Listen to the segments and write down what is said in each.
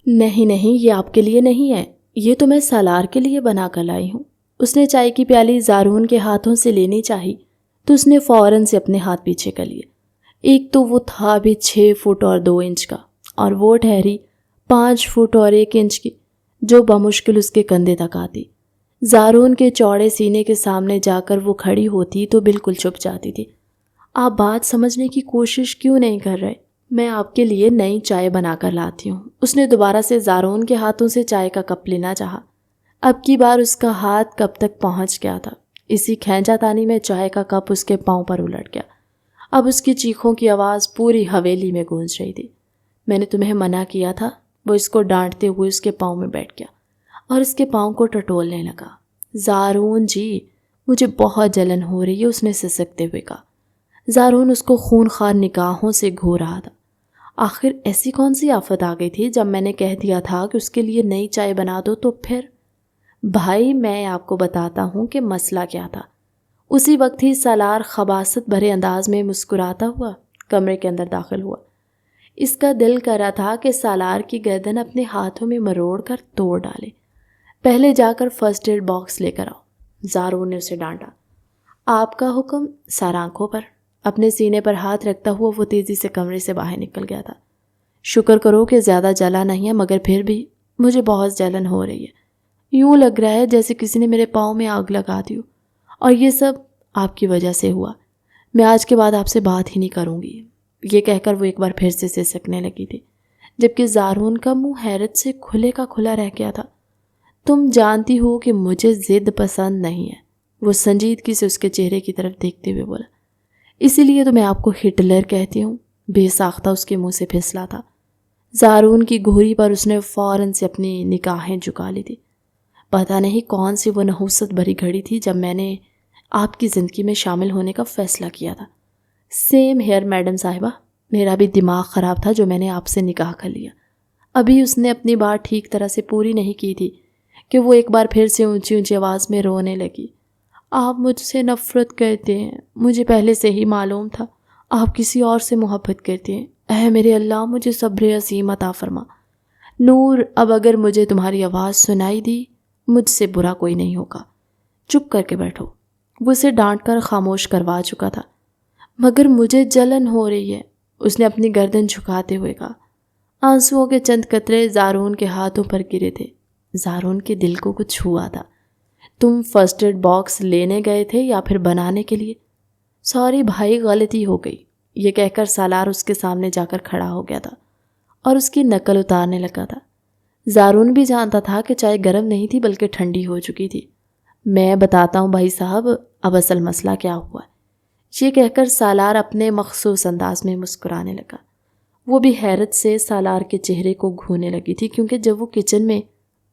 نہیں نہیں، یہ آپ کے لیے نہیں ہے، یہ تو میں سالار کے لیے بنا کر لائی ہوں۔ اس نے چائے کی پیالی زارون کے ہاتھوں سے لینی چاہی تو اس نے فوراً سے اپنے ہاتھ پیچھے کر لیے۔ ایک تو وہ تھا بھی 6 فٹ اور 2 انچ کا، اور وہ ٹھہری 5 فٹ اور 1 انچ کی، جو بمشکل اس کے کندھے تک آتی۔ زارون کے چوڑے سینے کے سامنے جا کر وہ کھڑی ہوتی تو بالکل چھپ جاتی تھی۔ آپ بات سمجھنے کی کوشش کیوں نہیں کر رہے؟ میں آپ کے لیے نئی چائے بنا کر لاتی ہوں۔ اس نے دوبارہ سے زارون کے ہاتھوں سے چائے کا کپ لینا چاہا۔ اب کی بار اس کا ہاتھ کب تک پہنچ گیا تھا۔ اسی کھینچا تانی میں چائے کا کپ اس کے پاؤں پر الٹ گیا۔ اب اس کی چیخوں کی آواز پوری حویلی میں گونج رہی تھی۔ میں نے تمہیں منع کیا تھا۔ وہ اس کو ڈانٹتے ہوئے اس کے پاؤں میں بیٹھ گیا اور اس کے پاؤں کو ٹٹولنے لگا۔ زارون جی، مجھے بہت جلن ہو رہی ہے، اس نے سسکتے ہوئے کہا۔ زارون اس کو خونخوار نگاہوں سے گھور رہا تھا۔ آخر ایسی کون سی آفت آ گئی تھی؟ جب میں نے کہہ دیا تھا کہ اس کے لیے نئی چائے بنا دو تو پھر؟ بھائی میں آپ کو بتاتا ہوں کہ مسئلہ کیا تھا۔ اسی وقت ہی سالار خباثت بھرے انداز میں مسکراتا ہوا کمرے کے اندر داخل ہوا۔ اس کا دل کر رہا تھا کہ سالار کی گردن اپنے ہاتھوں میں مروڑ کر توڑ ڈالے۔ پہلے جا کر فرسٹ ایڈ باکس لے کر آؤ، زارون نے اسے ڈانٹا۔ آپ کا حکم؟ سر آنکھوں پر اپنے سینے پر ہاتھ رکھتا ہوا وہ تیزی سے کمرے سے باہر نکل گیا تھا۔ شکر کرو کہ زیادہ جلا نہیں ہے، مگر پھر بھی مجھے بہت جلن ہو رہی ہے۔ یوں لگ رہا ہے جیسے کسی نے میرے پاؤں میں آگ لگا دی ہو، اور یہ سب آپ کی وجہ سے ہوا۔ میں آج کے بعد آپ سے بات ہی نہیں کروں گی۔ یہ کہہ کر وہ ایک بار پھر سے سسکنے لگی تھی، جبکہ زارون کا منہ حیرت سے کھلے کا کھلا رہ گیا تھا۔ تم جانتی ہو کہ مجھے ضد پسند نہیں ہے، وہ سنجیدگی سے اس کے چہرے کی طرف دیکھتے ہوئے بولا۔ اسی لیے تو میں آپ کو ہٹلر کہتی ہوں، بے ساختہ اس کے منہ سے پھسلا تھا۔ زارون کی گھوری پر اس نے فوراً سے اپنی نگاہیں جھکا لی تھی۔ پتہ نہیں کون سی وہ نحوست بھری گھڑی تھی جب میں نے آپ کی زندگی میں شامل ہونے کا فیصلہ کیا تھا۔ سیم ہیئر میڈم صاحبہ، میرا بھی دماغ خراب تھا جو میں نے آپ سے نکاح کر لیا۔ ابھی اس نے اپنی بات ٹھیک طرح سے پوری نہیں کی تھی کہ وہ ایک بار پھر سے اونچی اونچی آواز میں رونے لگی۔ آپ مجھ سے نفرت کرتے ہیں، مجھے پہلے سے ہی معلوم تھا۔ آپ کسی اور سے محبت کرتے ہیں۔ اے میرے اللہ، مجھے صبر عظیم عطا فرما۔ نور، اب اگر مجھے تمہاری آواز سنائی دی، مجھ سے برا کوئی نہیں ہوگا۔ چپ کر کے بیٹھو۔ وہ اسے ڈانٹ کر خاموش کروا چکا تھا۔ مگر مجھے جلن ہو رہی ہے، اس نے اپنی گردن جھکاتے ہوئے کہا۔ آنسوؤں کے چند قطرے زارون کے ہاتھوں پر گرے تھے۔ زارون کے دل کو کچھ ہوا تھا۔ تم فرسٹ ایڈ باکس لینے گئے تھے یا پھر بنانے کے لیے؟ سوری بھائی، غلطی ہو گئی، یہ کہہ کر سالار اس کے سامنے جا کر کھڑا ہو گیا تھا اور اس کی نقل اتارنے لگا تھا۔ زارون بھی جانتا تھا کہ چائے گرم نہیں تھی بلکہ ٹھنڈی ہو چکی تھی۔ میں بتاتا ہوں بھائی صاحب، اب اصل مسئلہ کیا ہوا ہے، یہ کہہ کر سالار اپنے مخصوص انداز میں مسکرانے لگا۔ وہ بھی حیرت سے سالار کے چہرے کو گھونے لگی تھی، کیونکہ جب وہ کچن میں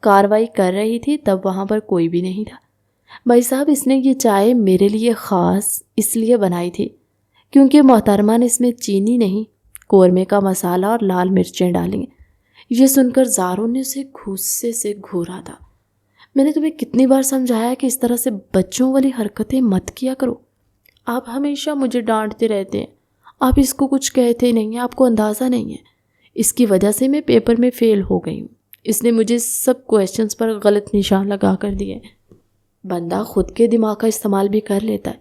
کاروائی کر رہی تھی تب وہاں پر کوئی بھی نہیں تھا۔ بھائی صاحب، اس نے یہ چائے میرے لیے خاص اس لیے بنائی تھی کیونکہ محترمہ نے اس میں چینی نہیں، قورمے کا مسالہ اور لال مرچیں ڈالیں۔ یہ سن کر زارون نے اسے غصے سے گھورا تھا۔ میں نے تمہیں کتنی بار سمجھایا کہ اس طرح سے بچوں والی حرکتیں مت کیا کرو۔ آپ ہمیشہ مجھے ڈانٹتے رہتے ہیں، آپ اس کو کچھ کہتے نہیں ہیں، آپ کو اندازہ نہیں ہے۔ اس کی وجہ سے میں پیپر میں فیل ہو گئی ہوں۔ اس نے مجھے سب کویسچنز پر غلط نشان لگا کر دیے۔ بندہ خود کے دماغ کا استعمال بھی کر لیتا ہے۔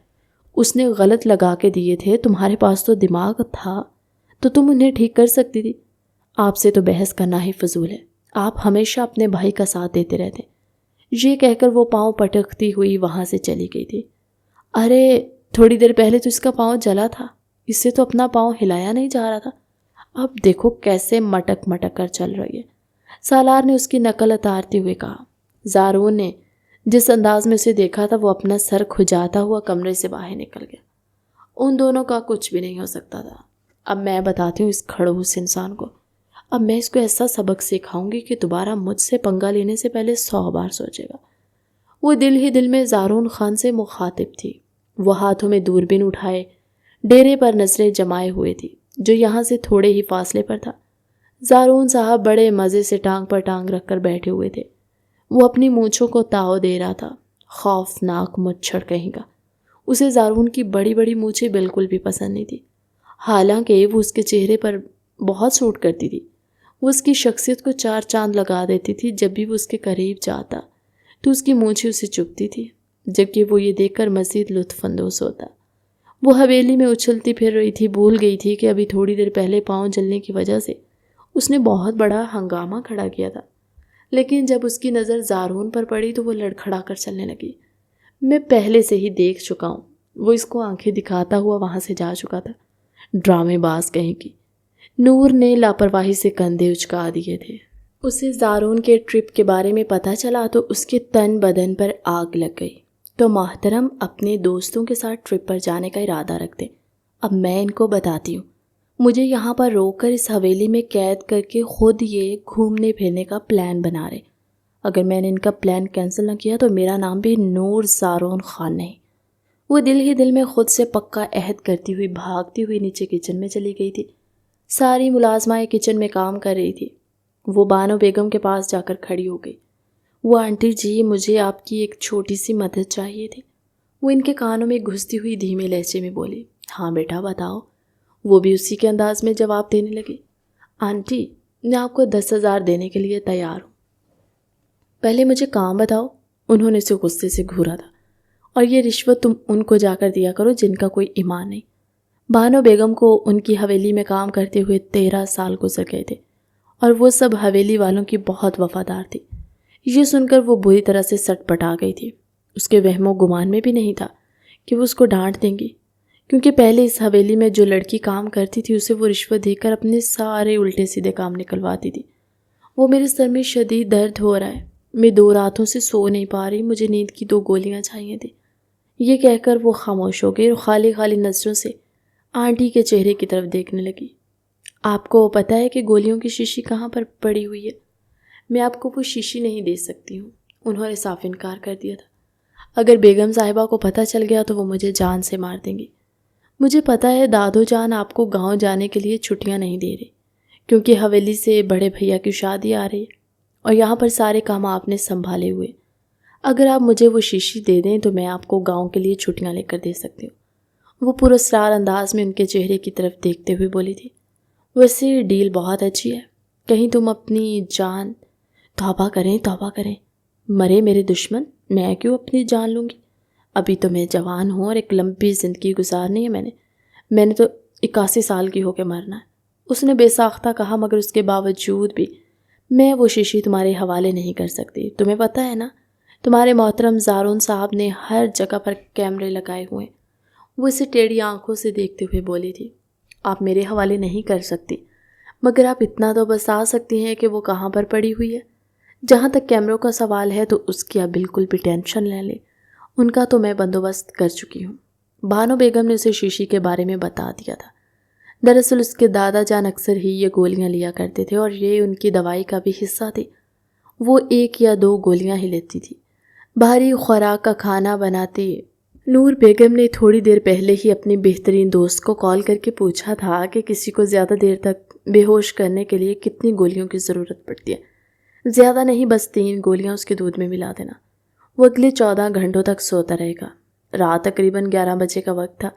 اس نے غلط لگا کے دیے تھے، تمہارے پاس تو دماغ تھا تو تم انہیں ٹھیک کر سکتی تھی۔ آپ سے تو بحث کرنا ہی فضول ہے، آپ ہمیشہ اپنے بھائی کا ساتھ دیتے رہتے۔ یہ کہہ کر وہ پاؤں پٹکتی ہوئی وہاں سے چلی گئی تھی۔ ارے تھوڑی دیر پہلے تو اس کا پاؤں جلا تھا، اس سے تو اپنا پاؤں ہلایا نہیں جا رہا تھا، اب دیکھو کیسے مٹک مٹک کر چل رہی ہے، سالار نے اس کی نقل اتارتے ہوئے کہا۔ زارون نے جس انداز میں اسے دیکھا تھا وہ اپنا سر کھجاتا ہوا کمرے سے باہر نکل گیا۔ ان دونوں کا کچھ بھی نہیں ہو سکتا تھا۔ اب میں بتاتی ہوں اس کھڑوس انسان کو، اب میں اس کو ایسا سبق سکھاؤں گی کہ دوبارہ مجھ سے پنگا لینے سے پہلے 100 بار سوچے گا۔ وہ دل ہی دل میں زارون خان سے مخاطب تھی۔ وہ ہاتھوں میں دوربین اٹھائے ڈیرے پر نظریں جمائے ہوئے تھی جو یہاں سے تھوڑے ہی فاصلے پر تھا۔ زارون صاحب بڑے مزے سے ٹانگ پر ٹانگ رکھ کر بیٹھے ہوئے تھے۔ وہ اپنی مونچھوں کو تاؤ دے رہا تھا، خوفناک مچھڑ کہیں گا۔ اسے زارون کی بڑی بڑی مونچھیں بالکل بھی پسند نہیں تھی، حالانکہ وہ اس کے چہرے پر بہت سوٹ کرتی تھی۔ وہ اس کی شخصیت کو 4 چاند لگا دیتی تھی۔ جب بھی وہ اس کے قریب جاتا تو اس کی مونچھیں اسے چبھتی تھی، جبکہ وہ یہ دیکھ کر مزید لطف اندوز ہوتا۔ وہ حویلی میں اچھلتی پھر رہی تھی، بھول گئی تھی کہ ابھی تھوڑی دیر پہلے پاؤں جلنے کی وجہ سے اس نے بہت بڑا ہنگامہ کھڑا کیا تھا۔ لیکن جب اس کی نظر زارون پر پڑی تو وہ لڑکھڑا کر چلنے لگی۔ میں پہلے سے ہی دیکھ چکا ہوں، وہ اس کو آنکھیں دکھاتا ہوا وہاں سے جا چکا تھا۔ ڈرامے باز کہیں کی۔ نور نے لاپرواہی سے کندھے اچکا دیے تھے۔ اسے زارون کے ٹرپ کے بارے میں پتہ چلا تو اس کے تن بدن پر آگ لگ گئی۔ تو محترم اپنے دوستوں کے ساتھ ٹرپ پر جانے کا ارادہ رکھتے۔ اب میں ان کو بتاتی ہوں، مجھے یہاں پر روک کر اس حویلی میں قید کر کے خود یہ گھومنے پھرنے کا پلان بنا رہے۔ اگر میں نے ان کا پلان کینسل نہ کیا تو میرا نام بھی نور زارون خان نہیں۔ وہ دل ہی دل میں خود سے پکا عہد کرتی ہوئی بھاگتی ہوئی نیچے کچن میں چلی گئی تھی۔ ساری ملازمائیں کچن میں کام کر رہی تھی۔ وہ بانو بیگم کے پاس جا کر کھڑی ہو گئی۔ وہ آنٹی جی، مجھے آپ کی ایک چھوٹی سی مدد چاہیے تھی۔ وہ ان کے کانوں میں گھستی ہوئی دھیمے لہجے میں بولی۔ ہاں بیٹا بتاؤ۔ وہ بھی اسی کے انداز میں جواب دینے لگی۔ آنٹی، میں آپ کو 10,000 دینے کے لیے تیار ہوں، پہلے مجھے کام بتاؤ۔ انہوں نے اسے غصے سے گھورا تھا۔ اور یہ رشوت تم ان کو جا کر دیا کرو جن کا کوئی ایمان نہیں۔ بانو بیگم کو ان کی حویلی میں کام کرتے ہوئے 13 سال گزر گئے تھے اور وہ سب حویلی والوں کی بہت وفادار تھی۔ یہ سن کر وہ بری طرح سے سٹ پٹا گئی تھی۔ اس کے وہم و گمان میں بھی نہیں تھا کہ وہ اس کو ڈانٹ دیں گی، کیونکہ پہلے اس حویلی میں جو لڑکی کام کرتی تھی اسے وہ رشوت دے کر اپنے سارے الٹے سیدھے کام نکلواتی تھی۔ وہ میرے سر میں شدید درد ہو رہا ہے، میں 2 راتوں سے سو نہیں پا رہی، مجھے نیند کی 2 گولیاں چاہیے تھی۔ یہ کہہ کر وہ خاموش ہو گئی اور خالی خالی نظروں سے آنٹی کے چہرے کی طرف دیکھنے لگی۔ آپ کو پتہ ہے کہ گولیوں کی شیشی کہاں پر پڑی ہوئی ہے؟ میں آپ کو وہ شیشی نہیں دے سکتی ہوں، انہوں نے صاف انکار کر دیا تھا۔ اگر بیگم صاحبہ کو پتہ چل گیا تو وہ مجھے جان سے مار دیں گی۔ مجھے پتہ ہے دادو جان آپ کو گاؤں جانے کے لیے چھٹیاں نہیں دے رہے، کیونکہ حویلی سے بڑے بھیا کی شادی آ رہی ہے اور یہاں پر سارے کام آپ نے سنبھالے ہوئے۔ اگر آپ مجھے وہ شیشی دے دیں تو میں آپ کو گاؤں کے لیے چھٹیاں لے کر دے سکتی ہوں۔ وہ پراسرار انداز میں ان کے چہرے کی طرف دیکھتے ہوئے بولی تھی۔ ویسے ڈیل بہت اچھی ہے، کہیں تم اپنی جان… توبہ کریں، مرے میرے دشمن، میں کیوں اپنی جان لوں گی؟ ابھی تو میں جوان ہوں اور ایک لمبی زندگی گزارنی ہے میں نے تو 81 سال کی ہو کے مرنا ہے، اس نے بے ساختہ کہا۔ مگر اس کے باوجود بھی میں وہ شیشی تمہارے حوالے نہیں کر سکتی۔ تمہیں پتہ ہے نا، تمہارے محترم زارون صاحب نے ہر جگہ پر کیمرے لگائے ہوئے ہیں۔ وہ اسے ٹیڑھی آنکھوں سے دیکھتے ہوئے بولی تھی۔ آپ میرے حوالے نہیں کر سکتی، مگر آپ اتنا تو بتا سکتی ہیں کہ وہ کہاں پر پڑی ہوئی ہے۔ جہاں تک کیمروں کا سوال ہے تو اس کی آپ بالکل بھی ٹینشن نہ لیں، ان کا تو میں بندوبست کر چکی ہوں۔ بانو بیگم نے اسے شیشی کے بارے میں بتا دیا تھا۔ دراصل اس کے دادا جان اکثر ہی یہ گولیاں لیا کرتے تھے اور یہ ان کی دوائی کا بھی حصہ تھی۔ وہ 1 یا 2 گولیاں ہی لیتی تھی۔ بھاری خوراک کا کھانا بناتی نور بیگم نے تھوڑی دیر پہلے ہی اپنی بہترین دوست کو کال کر کے پوچھا تھا کہ کسی کو زیادہ دیر تک بے ہوش کرنے کے لیے کتنی گولیوں کی ضرورت پڑتی ہے۔ زیادہ نہیں، بس 3 گولیاں اس کے دودھ میں ملا دینا۔ وہ اگلے 14 گھنٹوں تک سوتا رہے گا۔ رات تقریباً 11 بجے کا وقت تھا۔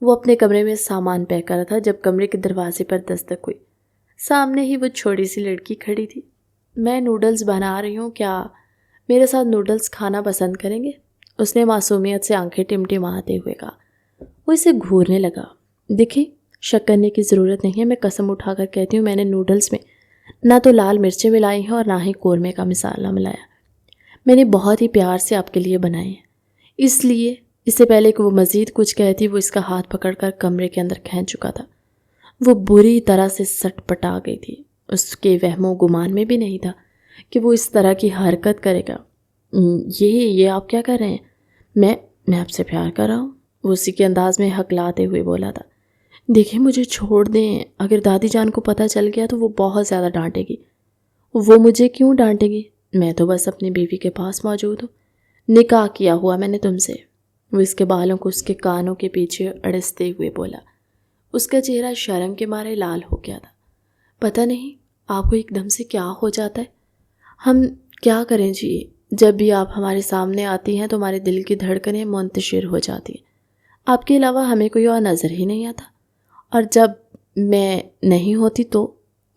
وہ اپنے کمرے میں سامان پیک کر رہا تھا جب کمرے کے دروازے پر دستک ہوئی۔ سامنے ہی وہ چھوٹی سی لڑکی کھڑی تھی۔ میں نوڈلز بنا رہی ہوں، کیا میرے ساتھ نوڈلز کھانا پسند کریں گے؟ اس نے معصومیت سے آنکھیں ٹمٹماتے ہوئے کہا۔ وہ اسے گھورنے لگا۔ دیکھیں، شک کرنے کی ضرورت نہیں ہے، میں قسم اٹھا کر کہتی ہوں میں نے نوڈلز میں نہ تو لال مرچیں ملائی ہیں اور نہ ہی قورمے کا مسالہ ملایا۔ میں نے بہت ہی پیار سے آپ کے لیے بنائے ہیں۔ اس لیے اس سے پہلے کہ وہ مزید کچھ کہتی وہ اس کا ہاتھ پکڑ کر کمرے کے اندر کھینچ چکا تھا۔ وہ بری طرح سے سٹ پٹا گئی تھی۔ اس کے وہم و گمان میں بھی نہیں تھا کہ وہ اس طرح کی حرکت کرے گا۔ یہ آپ کیا کر رہے ہیں؟ میں آپ سے پیار کر رہا ہوں، وہ اسی کے انداز میں ہکلاتے ہوئے بولا تھا۔ دیکھیں، مجھے چھوڑ دیں، اگر دادی جان کو پتہ چل گیا تو وہ بہت زیادہ ڈانٹے گی۔ وہ مجھے کیوں ڈانٹے گی؟ میں تو بس اپنی بیوی کے پاس موجود ہوں، نکاح کیا ہوا میں نے تم سے۔ وہ اس کے بالوں کو اس کے کانوں کے پیچھے اڑستے ہوئے بولا۔ اس کا چہرہ شرم کے مارے لال ہو گیا تھا۔ پتہ نہیں آپ کو ایک دم سے کیا ہو جاتا ہے؟ ہم کیا کریں جی، جب بھی آپ ہمارے سامنے آتی ہیں تو ہمارے دل کی دھڑکنیں منتشر ہو جاتی ہیں۔ آپ کے علاوہ ہمیں کوئی اور نظر ہی نہیں آتا، اور جب میں نہیں ہوتی تو…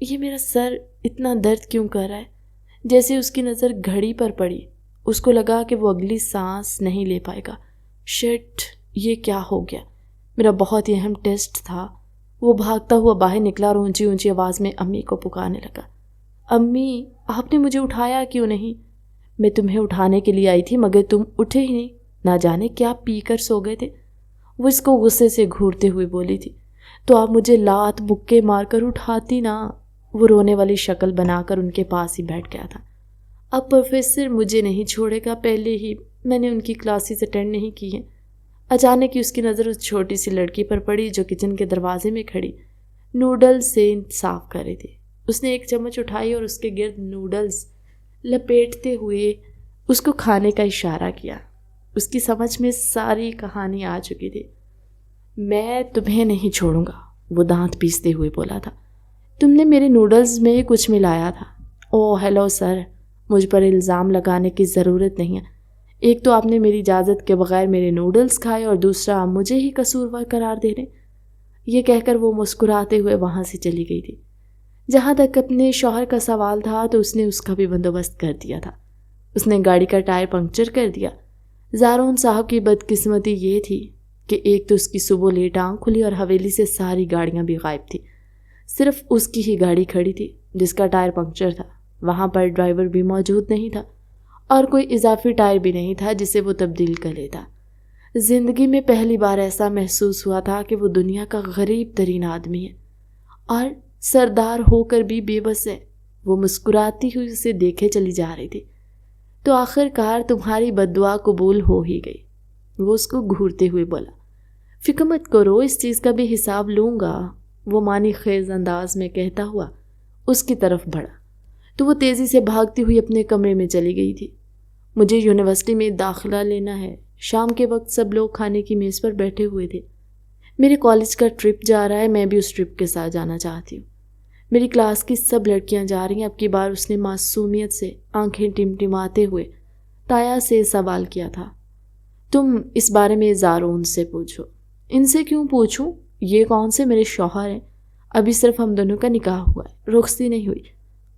یہ میرا سر اتنا درد کیوں کر رہا ہے؟ جیسے اس کی نظر گھڑی پر پڑی، اس کو لگا کہ وہ اگلی سانس نہیں لے پائے گا۔ شٹ، یہ کیا ہو گیا؟ میرا بہت ہی اہم ٹیسٹ تھا۔ وہ بھاگتا ہوا باہر نکلا اور اونچی اونچی آواز میں امی کو پکارنے لگا۔ امی، آپ نے مجھے اٹھایا کیوں نہیں؟ میں تمہیں اٹھانے کے لیے آئی تھی مگر تم اٹھے ہی نہیں، نہ جانے کیا پی کر سو گئے تھے۔ وہ اس کو غصے سے گھورتے ہوئے بولی تھی۔ تو آپ مجھے لات مکے مار کر اٹھاتی نا۔ وہ رونے والی شکل بنا کر ان کے پاس ہی بیٹھ گیا تھا۔ اب پروفیسر مجھے نہیں چھوڑے گا، پہلے ہی میں نے ان کی کلاسز اٹینڈ نہیں کی ہیں۔ اچانک ہی اس کی نظر اس چھوٹی سی لڑکی پر پڑی جو کچن کے دروازے میں کھڑی نوڈلز سے صاف کر رہی تھی۔ اس نے ایک چمچ اٹھائی اور اس کے گرد نوڈلز لپیٹتے ہوئے اس کو کھانے کا اشارہ کیا۔ اس کی سمجھ میں ساری کہانی آ چکی تھی۔ میں تمہیں نہیں چھوڑوں گا، وہ دانت پیستے ہوئے بولا تھا۔ تم نے میرے نوڈلز میں کچھ ملایا تھا۔ اوہ ہیلو سر، مجھ پر الزام لگانے کی ضرورت نہیں ہے۔ ایک تو آپ نے میری اجازت کے بغیر میرے نوڈلز کھائے اور دوسرا مجھے ہی قصوروار قرار دے رہے۔ یہ کہہ کر وہ مسکراتے ہوئے وہاں سے چلی گئی تھی۔ جہاں تک اپنے شوہر کا سوال تھا تو اس نے اس کا بھی بندوبست کر دیا تھا۔ اس نے گاڑی کا ٹائر پنکچر کر دیا۔ زارون صاحب کی بدقسمتی یہ تھی کہ ایک تو اس کی صبح لیٹ آنکھ کھلی اور حویلی سے ساری گاڑیاں بھی غائب تھیں۔ صرف اس کی ہی گاڑی کھڑی تھی جس کا ٹائر پنکچر تھا۔ وہاں پر ڈرائیور بھی موجود نہیں تھا اور کوئی اضافی ٹائر بھی نہیں تھا جسے وہ تبدیل کر لیتا۔ زندگی میں پہلی بار ایسا محسوس ہوا تھا کہ وہ دنیا کا غریب ترین آدمی ہے اور سردار ہو کر بھی بے بس ہے۔ وہ مسکراتی ہوئی اسے دیکھے چلی جا رہی تھی۔ تو آخر کار تمہاری بد دعا قبول ہو ہی گئی، وہ اس کو گھورتے ہوئے بولا۔ فکر مت کرو، اس چیز کا بھی حساب لوں گا، وہ معنی خیز انداز میں کہتا ہوا اس کی طرف بڑھا۔ تو وہ تیزی سے بھاگتی ہوئی اپنے کمرے میں چلی گئی تھی۔ مجھے یونیورسٹی میں داخلہ لینا ہے۔ شام کے وقت سب لوگ کھانے کی میز پر بیٹھے ہوئے تھے۔ میرے کالج کا ٹرپ جا رہا ہے، میں بھی اس ٹرپ کے ساتھ جانا چاہتی ہوں۔ میری کلاس کی سب لڑکیاں جا رہی ہیں۔ اب کی بار اس نے معصومیت سے آنکھیں ٹمٹماتے ہوئے تایا سے سوال کیا تھا۔ تم اس بارے میں زارون سے پوچھو۔ ان سے کیوں پوچھوں؟ یہ کون سے میرے شوہر ہیں؟ ابھی صرف ہم دونوں کا نکاح ہوا ہے، رخصتی نہیں ہوئی۔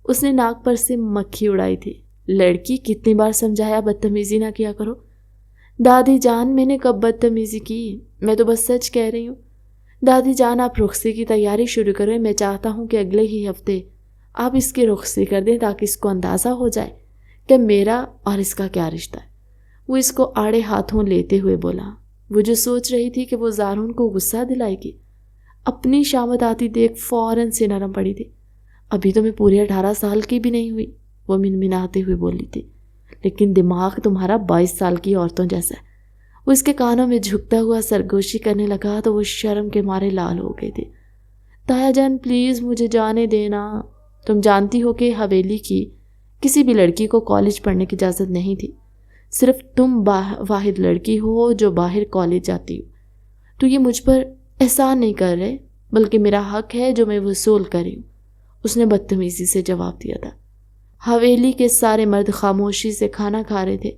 اس نے ناک پر سے مکھی اڑائی تھی۔ لڑکی، کتنی بار سمجھایا بدتمیزی نہ کیا کرو۔ دادی جان، میں نے کب بدتمیزی کی؟ میں تو بس سچ کہہ رہی ہوں۔ دادی جان، آپ رخصتی کی تیاری شروع کریں۔ میں چاہتا ہوں کہ اگلے ہی ہفتے آپ اس کی رخصتی کر دیں تاکہ اس کو اندازہ ہو جائے کہ میرا اور اس کا کیا رشتہ ہے۔ وہ اس کو آڑے ہاتھوں لیتے ہوئے بولا۔ وہ جو سوچ رہی تھی کہ وہ زارون کو غصہ دلائے گی، اپنی شامت آتی دیکھ فوراً سے نرم پڑی تھی۔ ابھی تو میں پورے 18 سال کی بھی نہیں ہوئی، وہ منمناتے ہوئے بولی تھی، لیکن دماغ تمہارا 22 سال کی عورتوں جیسا ہے۔ وہ اس کے کانوں میں جھکتا ہوا سرگوشی کرنے لگا تو وہ شرم کے مارے لال ہو گئے تھے۔ تایا جان پلیز مجھے جانے دینا۔ تم جانتی ہو کہ حویلی کی کسی بھی لڑکی کو کالج پڑھنے کی اجازت نہیں تھی۔ صرف تم واحد لڑکی ہو جو باہر کالج جاتی ہو۔ تو یہ مجھ پر احسان نہیں کر رہے، بلکہ میرا حق ہے جو میں وصول کر رہی ہوں، اس نے بدتمیزی سے جواب دیا تھا۔ حویلی کے سارے مرد خاموشی سے کھانا کھا رہے تھے۔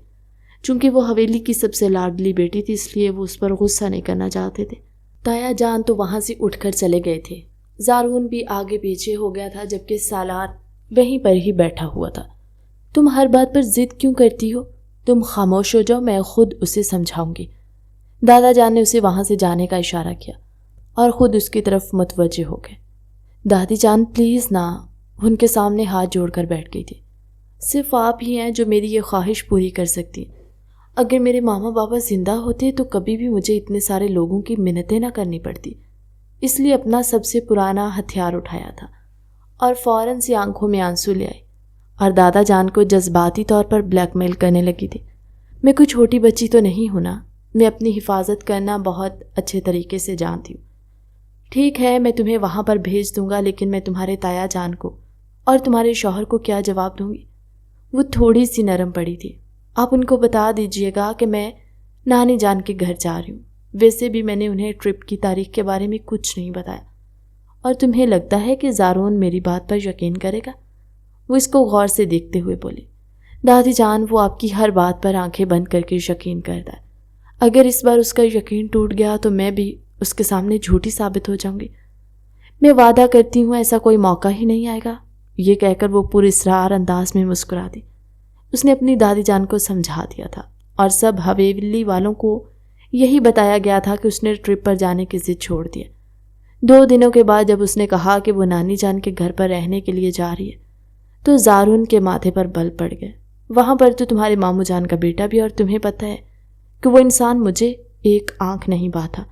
چونکہ وہ حویلی کی سب سے لاڈلی بیٹی تھی اس لیے وہ اس پر غصہ نہیں کرنا چاہتے تھے۔ تایا جان تو وہاں سے اٹھ کر چلے گئے تھے۔ زارون بھی آگے پیچھے ہو گیا تھا جبکہ سالار وہیں پر ہی بیٹھا ہوا تھا۔ تم ہر بات پر ضد کیوں کرتی ہو؟ تم خاموش ہو جاؤ، میں خود اسے سمجھاؤں گی۔ دادا جان نے اسے وہاں سے جانے کا اشارہ کیا اور خود اس کی طرف متوجہ ہو گئے۔ دادی جان پلیز نا، ان کے سامنے ہاتھ جوڑ کر بیٹھ گئی تھی۔ صرف آپ ہی ہیں جو میری یہ خواہش پوری کر سکتی ہیں۔ اگر میرے ماما بابا زندہ ہوتے تو کبھی بھی مجھے اتنے سارے لوگوں کی منتیں نہ کرنی پڑتی، اس لیے اپنا سب سے پرانا ہتھیار اٹھایا تھا اور فوراً سے آنکھوں میں آنسو لے آئی اور دادا جان کو جذباتی طور پر بلیک میل کرنے لگی تھی۔ میں کوئی چھوٹی بچی تو نہیں ہوں نا، میں اپنی حفاظت کرنا بہت اچھے طریقے سے جانتی ہوں۔ ٹھیک ہے، میں تمہیں وہاں پر بھیج دوں گا، لیکن میں تمہارے تایا جان کو اور تمہارے شوہر کو کیا جواب دوں گی؟ وہ تھوڑی سی نرم پڑی تھی۔ آپ ان کو بتا دیجئے گا کہ میں نانی جان کے گھر جا رہی ہوں۔ ویسے بھی میں نے انہیں ٹرپ کی تاریخ کے بارے میں کچھ نہیں بتایا۔ اور تمہیں لگتا ہے کہ زارون میری بات پر یقین کرے گا؟ وہ اس کو غور سے دیکھتے ہوئے بولی۔ دادی جان، وہ آپ کی ہر بات پر آنکھیں بند کر کے یقین کرتا ہے۔ اگر اس بار اس کا یقین ٹوٹ گیا تو میں بھی اس کے سامنے جھوٹی ثابت ہو جاؤں گی۔ میں وعدہ کرتی ہوں ایسا کوئی موقع ہی نہیں آئے گا۔ یہ کہہ کر وہ پراسرار انداز میں مسکرا دی۔ اس نے اپنی دادی جان کو سمجھا دیا تھا اور سب حویلی والوں کو یہی بتایا گیا تھا کہ اس نے ٹرپ پر جانے کی ضد چھوڑ دی ہے۔ 2 دنوں کے بعد جب اس نے کہا کہ وہ نانی جان کے گھر پر رہنے کے لیے جا رہی ہے تو زارون کے ماتھے پر بل پڑ گئے۔ وہاں پر تو تمہارے ماموں جان کا بیٹا بھی، اور تمہیں پتہ ہے کہ وہ انسان مجھے ایک آنکھ نہیں باتا۔